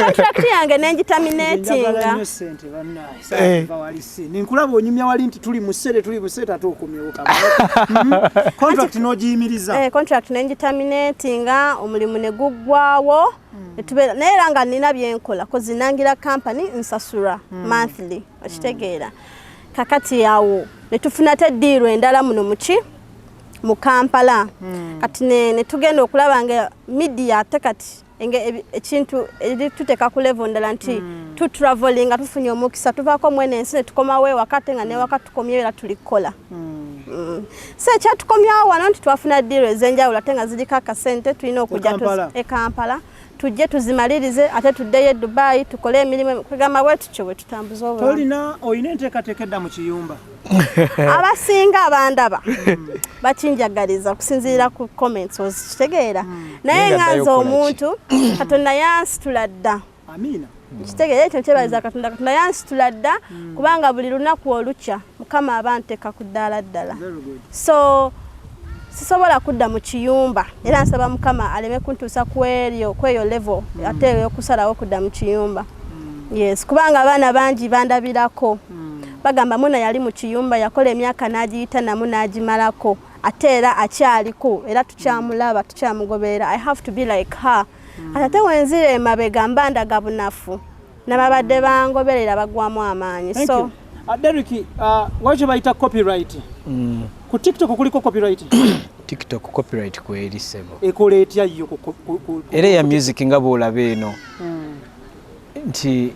contract yange nenjitaminatinga ninkulaba onyumya wali nti tuli musere atuokumyuka contract n'ogiyimiriza contract nenjitaminatinga omulimu ne guggwawo naye era nga nina byenkola kozi nangira company nsasula monthly okitegeera kakati yawo ne tufuna teddiirwa endala muno muki mu Kampala kati ne tugenda okulaba nga media ate kati ekintu tuteeka ku level ndala nti tu traveling nga tufunye omukisa tuvaako mwene ensi ne tukomawo ewaka nga newaka tukomyewo era tulikola so ekyatukomyawo wano nti twafuna ddiiro ez'enjawulo ate nga ziriko akasente tulina okujja e Kampala tujje tuzimalirize ate tuddeyo e Dubai tukole emirimu kugamba bwe tutyo bwe tutambuza obulamu. Olina enteekateeka edda mu kiyumba? Abasinga abandaba bakinjagaliza okusinziira ku comments ozikitegeera naye nganza omuntu Katonda yansitula dda. Amina. Kitegeera ekyo kyebaliza Katonda yansitula dda kubanga buli lunaku olukya Mukama abanteeka ku ddaala ddala. So sisobola kudda mu kiyumba era nsaba Mukama aleme kuntuusa kweyo level ate eyokusalawo kudda mu kiyumba. Yes, kubanga abaana bangi bandabirako bagamba muna yali mu kiyumba yakola emyaka n'agiyita namu n'agimalako ate era akyaliko era tukyamulaba tukyamugoberera. I have to be like her. Ate wenzire emabega mbandaga bunafu n'ababadde bangoberera bagwamu amaanyi. So Derrick, waki bayita copyright? Ku TikTok kuliko copyright? TikTok copyright kweri sebo. Ekola etya yo era ya music nga boolaba eno nti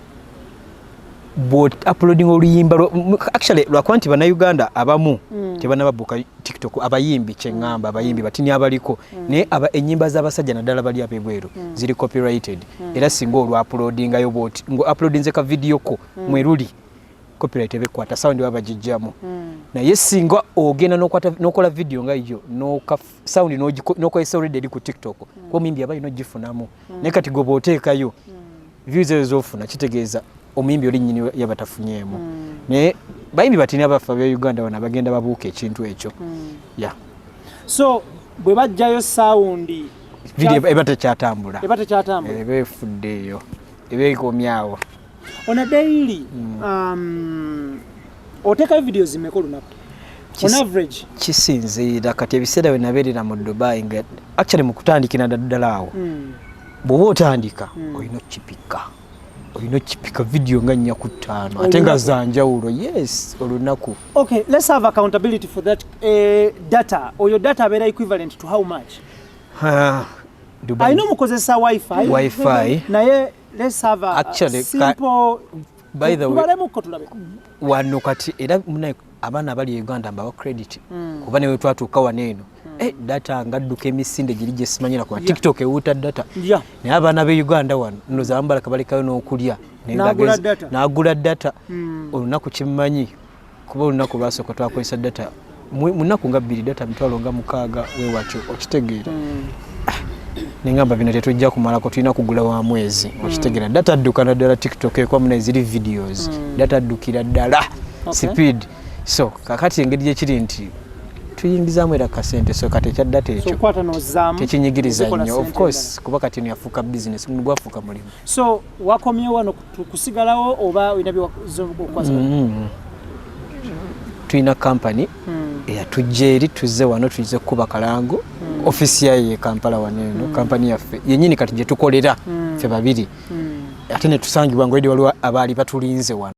bot uploading oluyimba actually lwakwanti bana Uganda abamu tebana babuka TikTok abayimbi kyengamba abayimbi batini abaliko ne aba enyimba z'abasajja naddala bali abebweru ziri copyrighted era singa olwa uploading ayo bot ngo uploadinze ka video ko mweruli copyright ebekwata sound wabajijjamu na yesinga ogenda nokola video nga iyo no sound no already eri ku TikTok ko mimbi abayi no gifunamu ne kati go boteekayo views ezofuna kitegeeza omimbi oli nnyini yabatafunyemu ne bayimbi batini abafa bya Uganda wana bagenda babuuka ekintu ekyo so bwe bajjayo sound video ebata kyatambula ebefuddeyo ebekomyawo on a daily oteka videos zimeko lunaku on average kisinziira kati ebiseera wenabeerera mu Dubai nga actually mu kutandikira ddala awo bw'oba otandika olina okipika video nga 4 ku 5 ate nga zanjawulo yes olunaku. Okay, let's have accountability for that data or your data abeera equivalent to how much? Dubai. I know mukozesa wifi naye let's have a actually simple by the way wano kati era muna abaana bali Uganda mbawa credit kuba newe twatuuka waneeno data ngadduka emisinde giri gye simanyira kwa TikTok ewuta data naye abaana be Uganda wano nno zambala kabalekayo n'okulya n'agula data olunaku kimanyi kuba olunaku lwasooka twakozesa data munaku nga 2 data mitwalo nga 6 wewakyo okitegeera ningamba bino tetujja kumalako tulina kugula wa mwezi okitegeera data adduka naddala TikTok ekwamuna eziri videos data addukira ddala speed so kakati engeri gyekiri nti tuyingizaamu era kasente so kati ekya data ekyo tekinyigiriza nnyo of course kuba kati yafuuka business gwafuuka mulimu so wakomyewo wano kusigalawo oba olina byokwaza tulina company eyatujja eri tuzze wano tuyize kuba kalango ofisi yaye Kampala waneeno company yaffe yennyini kati gye tukolera ffe babiri ate ne tusangibwa ngo edi waliwo abaali batulinze wano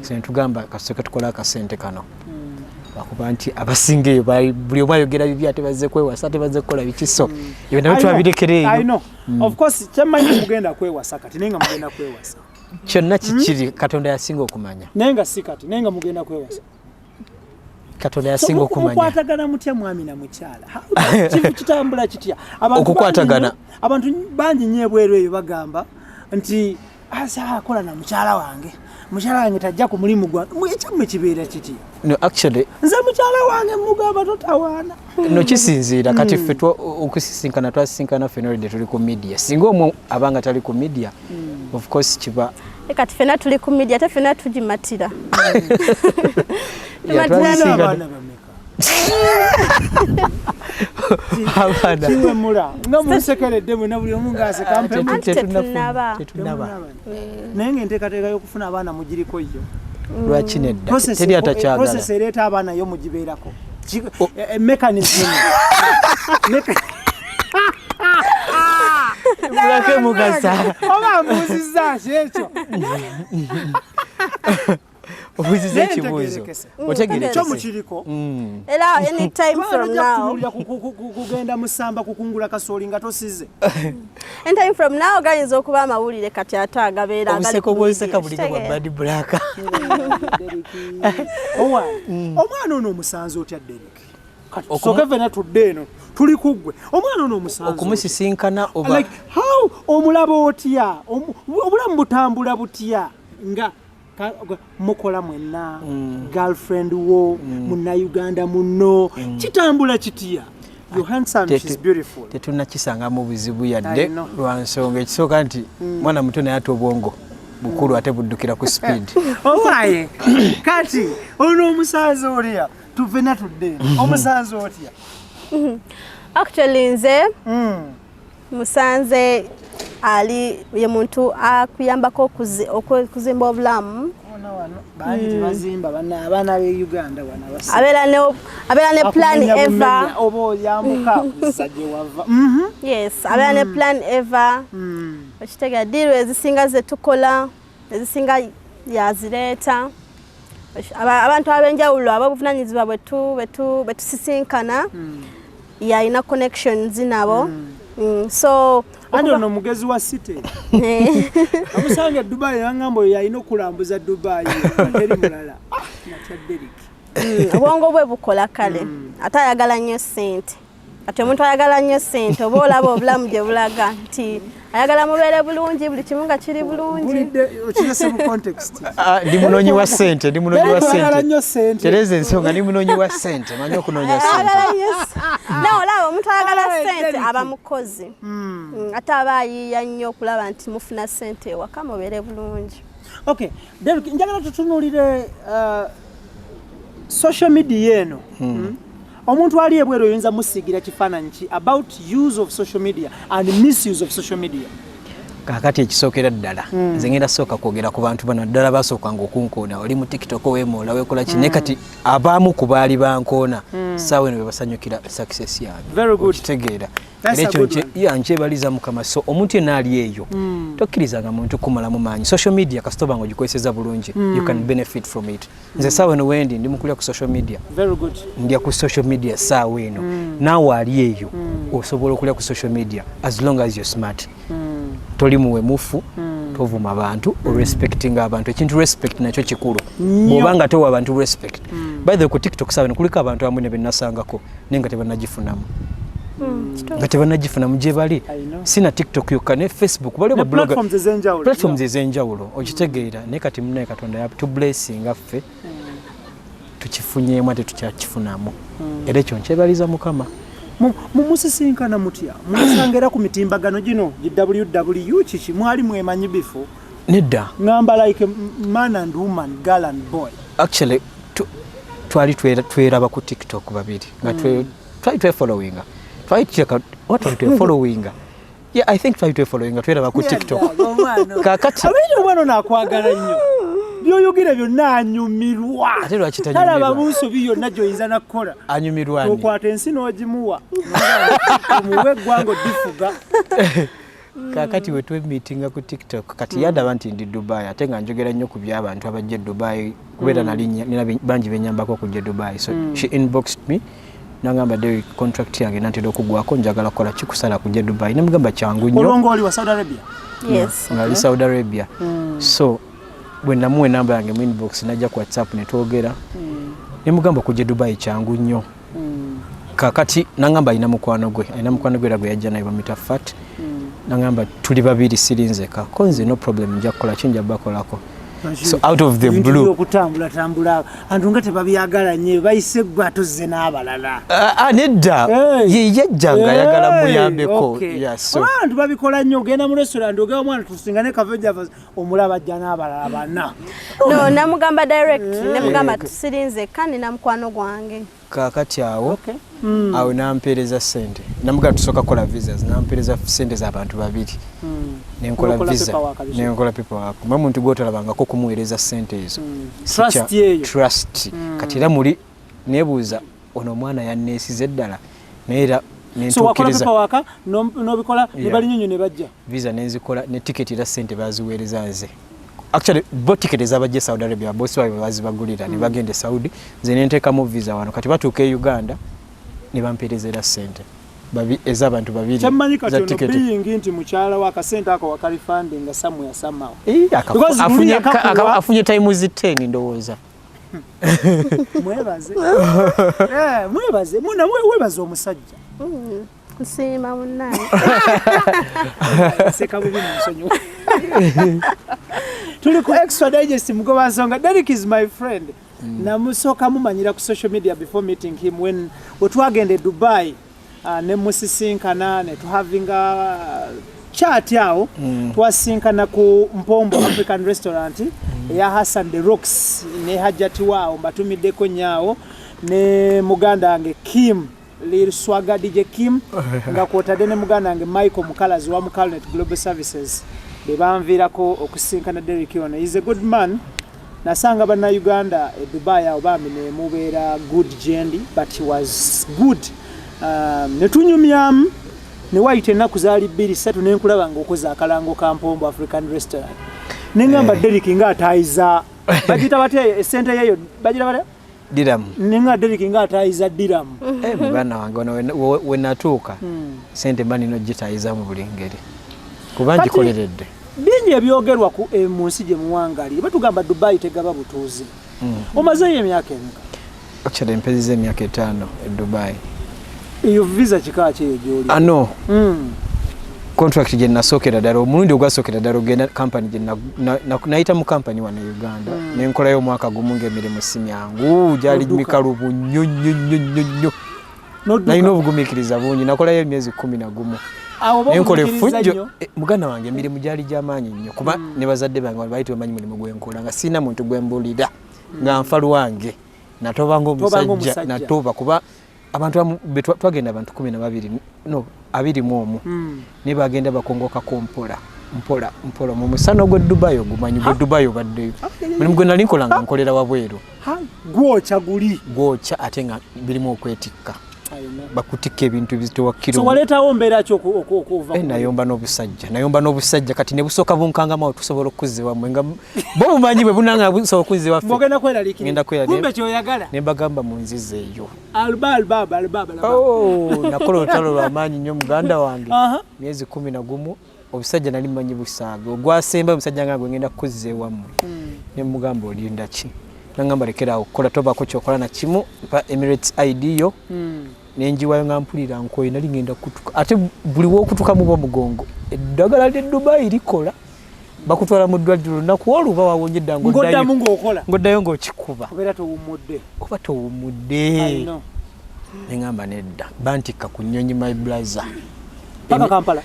so netugamba kasooka tukola akasente kano bakuba nti abasinga eyo buli omu ayogera bibi ate bazze kwewasa ate bazze kukola bikiso ebyo nabyo twabirekereeyo. I know. Of course kyammanyi mugenda kwewasa kati naye nga mugenda kwewasa kyonna kikiri Katonda yasinga okumanya naye nga si kati naye nga mugenda kwewasa Katonda yasinga okumanya. Okukwatagana mutya mwami na mukyala kivu kitambula kitya okukwatagana abantu bangi nnyo ebweru eyo bagamba nti asa akola na mukyala wange mukyala wange tajja ku mulimu gwange ekyammwe kibeera kiti no actually nze mukyala wange mugamba totawaana no kisinziira kati ffe okusisinkana twasisinkana ffena olidde tuli ku media singa omwo abanga tali ku media of course kiba kati ffena tuli ku media ate ffena tugimatira abaana kiwemula nga munsekeredde mwena buli omu tetunaba naye ngaenteekateeka y'okufuna abaana mugiriko yo lwaki nedda teri atakyagala process ereeta abaana yo mugibeerako mechanism mulake mugasa oba mbuuzizza kyekyo obuuziza ekibuuzo kyo mukiriko era anytime from now kugenda musamba kukungula kasooli nga tosize anytime from now gayinza okuba amawulire kati ate agabeera obuseko bwoseka buliko bwa bad black omwana ono omusanze otya Derrick soke fena tudde eno tuli kuggwe omwana ono omusanze okumusisinkana oba like how omulaba otya obulamu butambula butya nga mukola mwenna girlfriend wo munna Uganda muno kitambula kitya you handsome she's beautiful tetunakisanga mu buzibu yadde lwansonga ekisooka nti mwana muto naye ate obwongo bukulu ate buddukira ku speed owaye kati ono omusanze olya tuvena tudde omusanze otya actually nze musanze ali ye muntu akuyambako okuzimba obulamu bazimba abaana be Uganda abeera ne plan ever oba oyambuka sajje wava yes abeera ne plan ever okitega diru ezisinga zetukola ezisinga yazireeta abantu abenjawulo abobuvunanyizibwa betusisinkana yalina connections nabo so andi ono mugezi wa city amusange Dubai yangamba yalina okulambuza Dubai eri mulala natya Derrick obwongo bwe bukola kale ate ayagala nnyo ssente ate omuntu ayagala nnyo ssente oba olaba obulamu gye bulaga nti ayagala mubeere bulungi buli kimu nga kiri bulungi okirese mu context ndi munonyi wa ssente tereza ensonga ndi munonyi wa ssente manyi okunoonya ssente olaba omuntu ayagala ssente aba mukozi ate aba ayiiya nnyo okulaba nti mufuna ssente ewaka mubeere bulungi okay Derrick njagala tutunuulire social media eno omuntu ali ebweru oyinza musigira kifaananyi ki about use of social media and misuse of social media kakati ekisookera ddala nze ngenda sooka kwogera ku bantu bano ddala basookanga okunkoona oli mu TikTok weemoola weekola ki naye kati abaamu ku baali bankoona saawa eno bebasanyukira success yange okitegeera era ekyo nkyebaliza Mukama so omuntu yenna ali eyo tokkirizanga muntu kumalamu maanyi social media kasita oba nga ogikozeseza bulungi you can benefit from it nze saawa eno wendi ndi mukulya ku social media ndya ku social media saawa eno naawe ali eyo osobola okulya ku social media as long as you're smart toli muwemufu tovuma abantu respecting abantu ekintu respect nakyo kikulu bw'obanga towa abantu respect by the way ku TikTok saawa eno kuliko abantu abamu ne benasangako naye nga tebanagifunamu nga tebanagifunamu gye bali sina TikTok yokka ne Facebook bali platforms ez'enjawulo okitegeera naye kati munaye Katonda yatublessinga ffe tukifunyeemu ate tukyakifunamu era ekyo nkyebaliza Mukama mumusisinkana mutya musangera ku mitimbagano gino WW kiki mwali mwemanyi bifo nedda ngamba like man and woman girl and boy actually twali tweraba ku TikTok babiri nga twali followinga twali cheka what twali following yeah I think twali following tweraba ku TikTok kakati abiri omwana nakwagala nnyo byoyogera byonna anyumirwa ate lwaki tanyumirwa talaba munsobi yonna gy'oyinza nakukola anyumirwa ani okwata ensi n'ogimuwa omuwe eggwanga odifuga kakati we twemeetinga ku TikTok kati yadaba nti ndi Dubai ate nga njogera nnyo ku by'abantu abajja Dubai kubeera nina bangi benyambako okujja Dubai so she inboxed me nangamba Derrick contract yange nantera okugwako njagala kukola kikusala kujja Dubai nemugamba kyangu nnyo olwongo oli wa Saudi Arabia yes ngali Saudi Arabia so bwe namuwe namba yange mu inbox najja ku WhatsApp ne twogera nemugamba kujja Dubai kyangu nnyo kakati nangamba alina mukwano gwe era gwe yajja naye bamita fat nangamba tuli babiri sirinzeka konze no problem nja kukola kinja bakolako So out of the blue okutambula antu nga tebabyagala nnyo bayise gwe atuzze n'abalala nedda yejjanga ayagala muyambeko abantu babikola nnyo ogenda mu restaurant ogenda omwana tusingane kavejava omulaba ajja n'abalala bana no namugamba direct namugamba tusirinze kandi namukwano gwange kakati awo awo nampeereza sente namuga tusooka kola visas nampeereza sente z'abantu babiri nenkola visa nenkola paperwork muntu gwotalabangako kumuweereza sente ezo trust kati era muli nebuuza ono omwana yanneesize ddala naye era nentuukiriza nobikola nebalinyonyo ne bajja visa nenzikola ne tiketi era sente baziweereza nze actually bo ticket ezabajja Saudi Arabia bosi waabwe bazibagulira ne bagende Saudi nze nenteekamu visa wano kati batuuka e Uganda ne bampeerezera sente ez'abantu babiri kyammanyi kati ono biyingi nti mukyala wa akasente ako wakalifandinga somewhere somehow afunye time zi 10 ndowooza mwebaze webaze omusajja nsiima munnange seka bubi nsonyo tuli ku extra digest mugoba nsonga Derrick is my friend namusooka mumanyira ku social media before meeting him when twagende Dubai ne musisinkana ne to having a chat yao twasinkana ku Mpombo African Restaurant ya Hassan the Rocks ne hajati wao mbatumiddeko nyaawo ne muganda wange Kim Lil Swaga DJ Kim nga kwotadde ne muganda wange Michael Mukalazi wa Mukalnet Global Services bebanvirako okusinkana Derrick ono is a good man nasanga bana Uganda Dubai awo bambi ne mubeera good jendi but he was good netunyumyamu ne waite ennaku zaali 2-3 nenkulaba ng'okoza akalango ka Mpombo African Restaurant nengamba Derrick nga atayiza bagita bate sente yeyo bagita bate dirham nenga Derrick nga atayiza dirham bana wange ono wenatuuka sente mbani no gitayiza mu buli ngeri kuba ngikoleredde bingi ebyogerwa mu nsi gye muwangali batugamba Dubai tegaba butuuzi omazeyo emyaka emeka actually empeziza emyaka 5 e Dubai iyo visa kika kye gyoli ano contract gye nasookera ddala omulundi ogwasookera ddala ogenda company gye nayita mu company wano Uganda nenkolayo omwaka gumu ng'emirimu si myangu gyali mikalubu nnyo nalina obugumiikiriza bungi nakolayo emyezi 11 nenkola effujjo muganda wange emirimu gyali gy'amaanyi nnyo kuba ne bazadde bange baali tebamanyi mulimu gwenkola nga sirina muntu gwembulira nga nfa lwange natoba ng'omusajja natoba kuba abantu twagenda abantu 12 no 21 ne bagenda bakongokako mpola mu musano gwe Dubai ogumanyi gwe Dubai obaddeyo mulimu gwe nali nkola nga nkolera wabweru gwocha ate nga birimu okwetikka bakutikka ebintu bizitowakkiro so waleetawo mbeera ki okuva nayomba n'obusajja kati ne busooka bunkangamawo tusobola okuzibwa mwe nga bo bumanyi bwe bunanga busobola okuzibwa ffe ngenda kweraliikirira kumbe kyoyagala ne mbagamba mu nziza eyo albaba nakola olutalo lw'amaanyi nnyo muganda wange myezi 11 obusajja nali mmanyi busaaga ogwasemba omusajja nga gwe ngenda kukuzza ewammwe ne mugamba olinda ki nangamba lekera okukola tobako kyokola na kimu pa Emirates ID yo nenjiwayo nga mpulira nkoye nali ngenda kutuka ate buli wokutuka mu bomugongo eddagala lye Dubai likola bakutwala mu ddwaliro naku oluba wawonyedda ngoddayo ng'okikuba kuba towumudde nengamba nedda bantikka ku nnyonyi my brother paka Kampala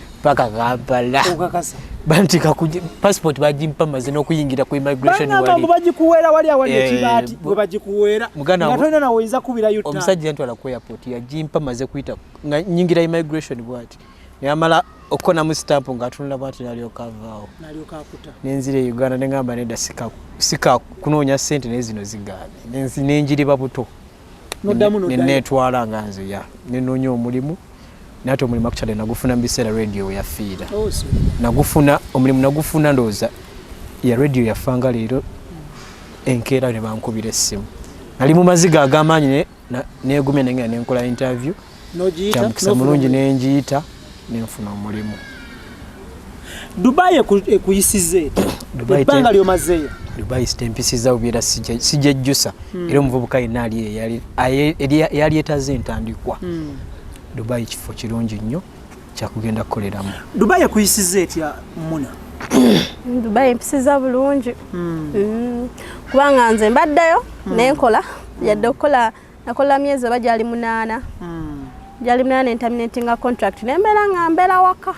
bantika ku passport bagimpa maze n'okuyingira ku immigration wali bagikuweera wali awali ekibati bwe bagikuweera nga tolina nawe oyinza kubirayo omusajja yantwala ku airport yagimpa maze kuyita nga nyingira immigration bwati yamala okona mu stamp nga atunula bwati nalyoka avaawo nenzire Uganda nengamba nedda sika kunoonya sente nezino zigaane nenjiriba buto netwala nga nze nenoonya omulimu nato omulimu actually nagufuna mu biseera radio yafiira nagufuna omulimu nagufuna ndooza ya radio yafanga leero enkeera ne bankubira essimu nali mu maziga ag'amaanyi negumya nenga nenkola interview kyamukisa mulungi nenjiyita nenfuna omulimu Dubai ekuyisize ebbanga lyomazeeyo Dubai stempisiza obyera sijejjusa era omuvubuka yenna yali etaze entandikwa Dubai kifo kirungi nnyo kyakugenda kukoleramu Dubai ekuyisize etya muna Dubai mpisiza bulungi. Kubanga nze mbaddeyo nenkola yadde okukola nakola myezi bajali 8. Jali 8 terminating contract nembera ngambera waka.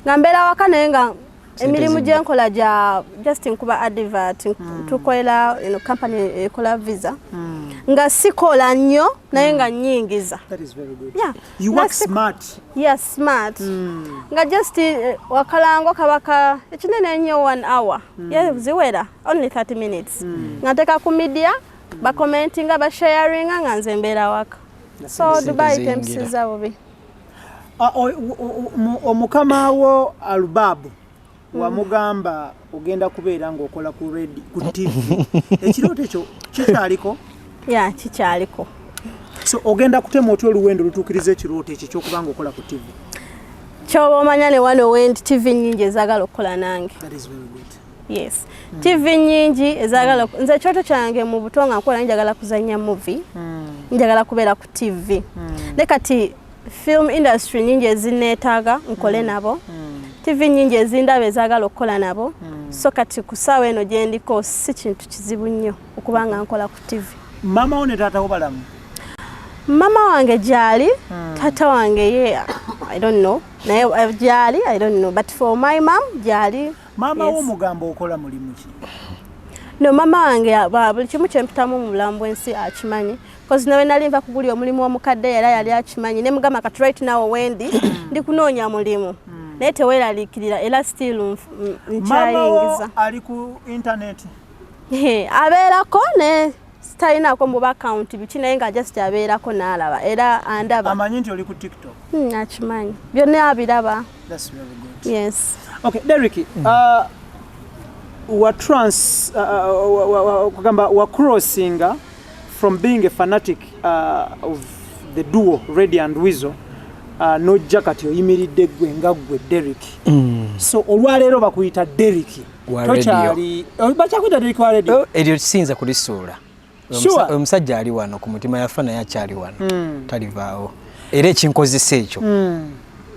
Ngambera waka nenga emirimu gyenkola ja just nkuba advert tukola company ekola visa. Nga sikola nnyo naye nga nyingiza. That is very good. Yeah. You work smart. Yes, smart. Nga just wakalango kabaka ekinene nnyo 1 hour. Yeah, ziwera only 30 minutes. Ngateka ku media ba commenting ba sharing nga nze mbera waka. So Dubai tempsiza bubi. Omukama wo Alubabu wamugamba ogenda kubeera ng'okola ku TV. Ekirooto ekyo kikyaliko? Yeah, kikyaliko. So ogenda kutema otyo oluwendo lutuukiriza ekirooto ekyo ky'okuba ng'okola ku TV? Kyoba omanya ne wano wendi TV nyingi ezaagala okukola nange. That is very good. Yes. TV nyingi ezaagala nze ekyoto kyange mu buto nga nkola njagala kuzannya movie. Njagala kubeera ku TV. Ne kati film industry nyingi ezineetaaga nkole nabo. TV nyingi ezindaba ezaagala okukola nabo. So kati ku ssaawa eno gye ndiko si kintu kizibu nnyo okuba nga nkola ku TV. Mama wo ne taata wo balamu? Mama wange gyali, taata wange ye I don't know. Naye gyali I don't know, but for my mom gyali. Mama wo mugamba okola mulimu ki? No, mama wange buli kimu kyempitamu mu bulamu bw'ensi akimanyi. Because nawe nalimba kuguli omulimu omukadde era yali akimanyi. Ne mugamba kati right now wendi ndi kunoonya mulimu. Naye teweeraliikirira era still nkyayingiza. Mama ali ku internet? Abeerako ne talinaako mu account biki naye nga just abeerako n'alaba era andaba. Amanyi nti oli ku TikTok? Akimanyi. Byonna abiraba. That's very good. Yes. Okay, Derrick, we're crossing from being a fanatic of the duo Reddy and Weasel no Jakati oyimiridde gwe nga gwe Derrick. So olwaleero bakuyita Derrick. Tochali bachakwita Derrick wa radio. Eryo kisinza kulisuula. Sure. Omusajja ali wano ku mutima yafana yakyali wano. Talivaawo. Era ekinkozesa ekyo.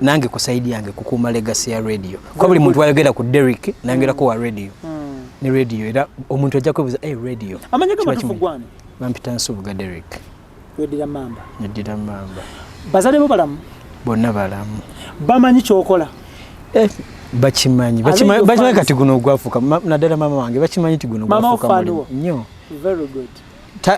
Nange kusaidi yange kukuuma legacy ya radio. Kwa buli muntu ayogera ku Derrick nangerako wa radio. Ni radio era omuntu ajja kwebuza radio. Amanya kama tufugwane. Bampita Nsubuga Derrick. Wedira mamba. Nedira mamba. Bazale bo balamu. Bonna balamu. Bamanyi kyokola. Bakimanyi kati guno ogwafuka naddala mama wange bakimanyi ti guno ogwafuka nnyo. Very good.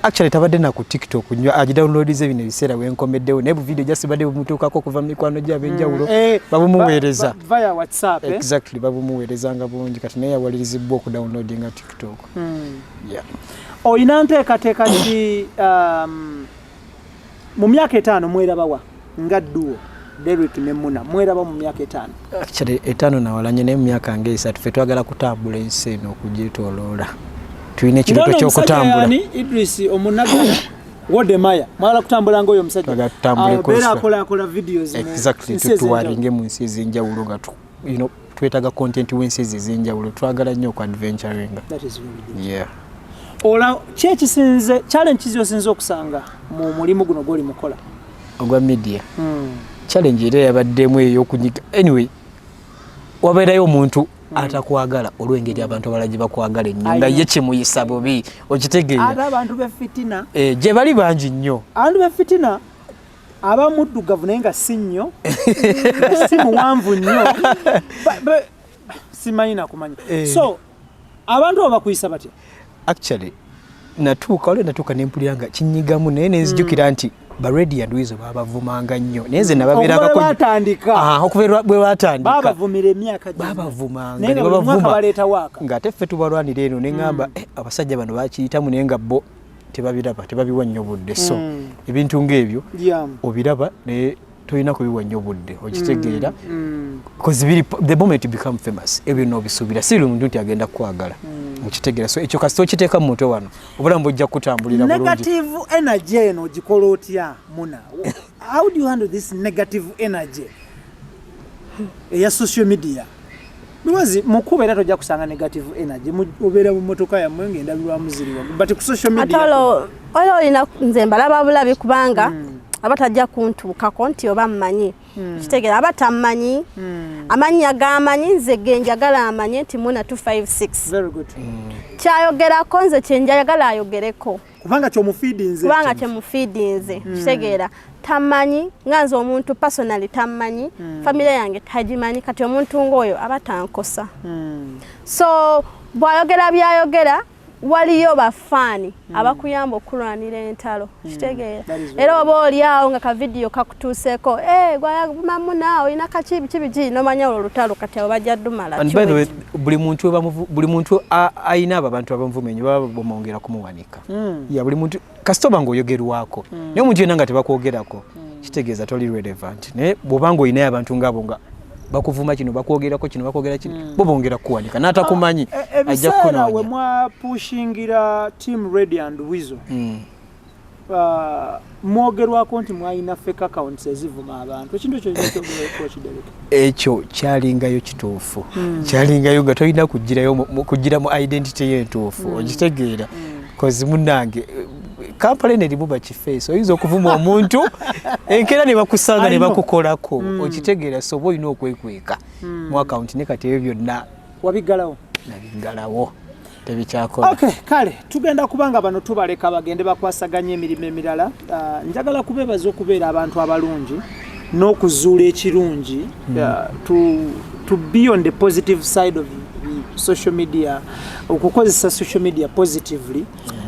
Actually tabadde na ku TikTok nnyo agidownloadize bino ebiseera wenkomeddewo naye video just badde bumutuukako kuva mu mikwano gy'ab'enjawulo babumuweereza via WhatsApp. Exactly babumuweereza nga bulungi kati naye yawalirizibwa okudownloadinga TikTok. Yeah. Oyina nteekateeka ki mu myaka 5 mwerabawa nga duo Derrick ne Muna mweraba mu myaka 5? Actually 5 nawalanye naye mu myaka nga 3 ffe twagala kutambula ensi eno okugyetooloola. Tuyina ekirooto ky'okutambula. Idris omunagana Wodemaya mwala kutambula ngoyo musajja. Beera akola videos mu. Exactly tuwaringe mu nsi ezenjawulo nga twetaaga content w'ensi ezenjawulo twagala nnyo ku adventuring. That is very good. Yeah. Ola kyekisinze challenge zosinze okusanga mu mulimu guno goli mukola ogwa media. Challenge era yabaddemu ey'okunyiga. Anyway wabeerayo omuntu atakwagala olw'engeri abantu abalagi bakwagala ennyo nga ye kimuyisa bubi okitegeera. Ate abantu befitina gye bali bangi nnyo. Abantu befitina abamuddugavu naye nga si nnyo si muwanvu nnyo simanyi nakumanya. So abantu abo bakuyisa batya? Actually natuuka nempulira nga kinyigamu naye nenzijukira nti Reddy and Weasel babavumanga nnyo naye nze nababeerangako okuva bwe batandika babavumira emyaka gye babavumanga ne babavuma ng'ate ffe tubalwanira eno ne ŋŋamba abasajja bano bakiyitamu naye nga bo tebabiraba tebabiwa nnyo budde so ebintu ng'ebyo obiraba naye tolina kubiwa nnyo budde okitegeera because the moment you become famous ebyo n'obisuubira si buli muntu nti agenda kukwagala okitegeera so ekyo kasita okiteeka mu mutwe wano obulamu bujja kutambulira bulungi. Negative energy eno gikola otya Muna? How do you handle this negative energy eya social media? Because mukuba era tojja kusanga negative energy obeera mu motoka yammwe ngenda bilwamu ziriwa but ku social media olina nze mbalaba bulabi kubanga abatajja kuntuukako nti oba mmanyi Kitegera abatamanyi amanya gamanyi nze genjagala amanye nti muna 256. Very good. Kyayogera konze kyenjagala ayogereko. Kubanga kyo mufeedinze. Kubanga kyo mufeedinze. Kitegera tamanyi nganze omuntu personally tamanyi familia yange tajimanyi kati omuntu ngoyo abatankosa. So bwayogera byayogera waliyo bafani abakuyamba okulwanira entalo kitegeera era oba oli awo nga ka video kakutuuseko gwayaguma naawe ina kakibi kibiji nomanya olutalo kati abo bajja dumala. And by the way buli muntu ayina abantu abamuvumenyi baba bomongera kumuwanika ya buli muntu customer ngoyogerwako ne omuntu yenna nga tebakwogerako kitegeeza toli relevant ne bobango ina abantu ngabo nga bakuvuma kino bakwogerako kino bakogera kino bobongera kuwanika natakumanyi ajja kukonawo we mwa pushingira team ready and wizo mwogerwako nti mwayina fake accounts ezivuma abantu ekintu kyo kidebeka ekyo kyalingayo kituufu kyalingayo nga tolina kugira mu identity yentuufu ogitegeera kozi munange kampale ne libuba kifeeso oyinza okuvuma omuntu enkera ne bakusanga ne bakukolako okitegeera sobo olina okwekweka mu account ne kati ebyo byonna nabigalawo tebikyakola. Okay, kale tugenda kubanga bano tubaleka bagende bakwasaganya emirimu emirala. Njagala kubebaza okubeera abantu abalungi n'okuzuula ekirungi to be on the positive side of social media, okukozesa social media positively.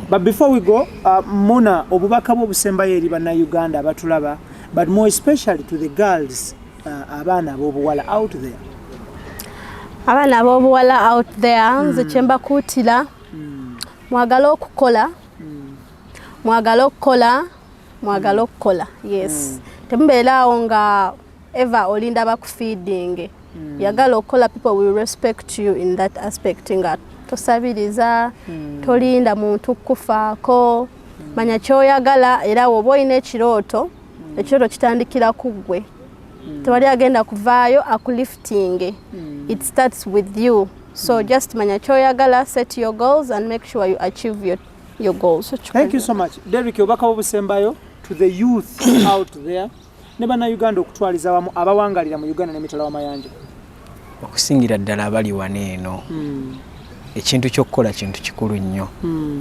But before we go, Muna obubaka bw'obusembayo eri bannayuganda abatulaba, but more especially to the girls, abaana ab'obuwala out there. Abaana ab'obuwala out there nze kyemba kuutira mwagala okukola mwagala okukola yes temubeeraawo nga eva olinda bakufeeding yagala okukola. People will respect you in that aspect nga tosabiriza tolinda muntu kufaako manya kyoyagala era woba olina ekirooto kitandikira ku ggwe tewali agenda kuvaayo akulifting. It starts with you, so just manya kyoyagala, set your goals and make sure you achieve your goals. Thank you so much Derrick. Obubaka bw'obusembayo to the youth out there ne bannayuganda okutwaliza wamu abawangalira mu Uganda n'emitala w'amayanja okusingira ddala abali waneeno ekintu ky'okukola kintu kikulu nnyo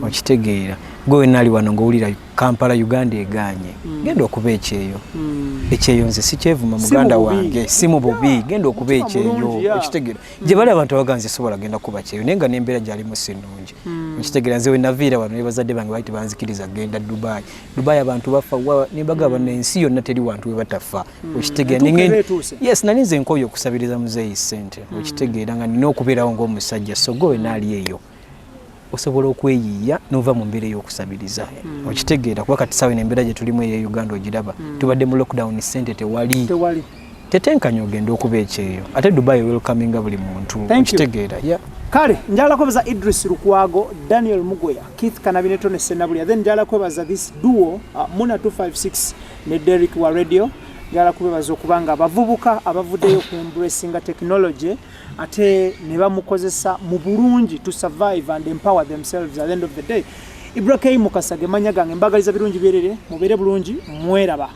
okitegeera gwe naali wano ng'owulira Kampala Uganda eganye genda okuba ekyeyo nze sikyevuma muganda wange si mu bubi genda okuba ekyeyo okitegeera gye bali abantu abaganze sobola genda kuba kyeyo naye nga n'embeera gyalimu si nnungi okitegeera nze we naviira wano ne bazadde bange baali tebanzikiriza genda Dubai abantu bafa nembaga bano ensi yonna teri wantu we batafa okitegeera yes nali nze nkooye okusabiriza muzeeyi ssente okitegeera nga nina okubeerawo ng'omusajja so gwe naali eyo osobola okweyiiya nova mu mbeera y'okusabiriza okitegeera kuba kati sawe n'embeera gye tulimu eyo Uganda ogiraba tubadde mu lockdown ssente tewali tetenkanya ogenda okuba ekyeyo ate Dubai welcominga buli muntu okitegeera kale njala kwebaza Idris Lukwago, Daniel Mugoya, Keith Kanabineto ne Senabulya, then njala kwebaza this duo Muna 256 ne Derrick wa radio. Njala kwebaza okubanga abavubuka abavuddeyo ku embracing technology ate ne bamukozesa mu bulungi to survive and empower themselves at the end of the day. IBRAH Mukasage manya gange mbagaliza birungi byerere mubere bulungi mweraba.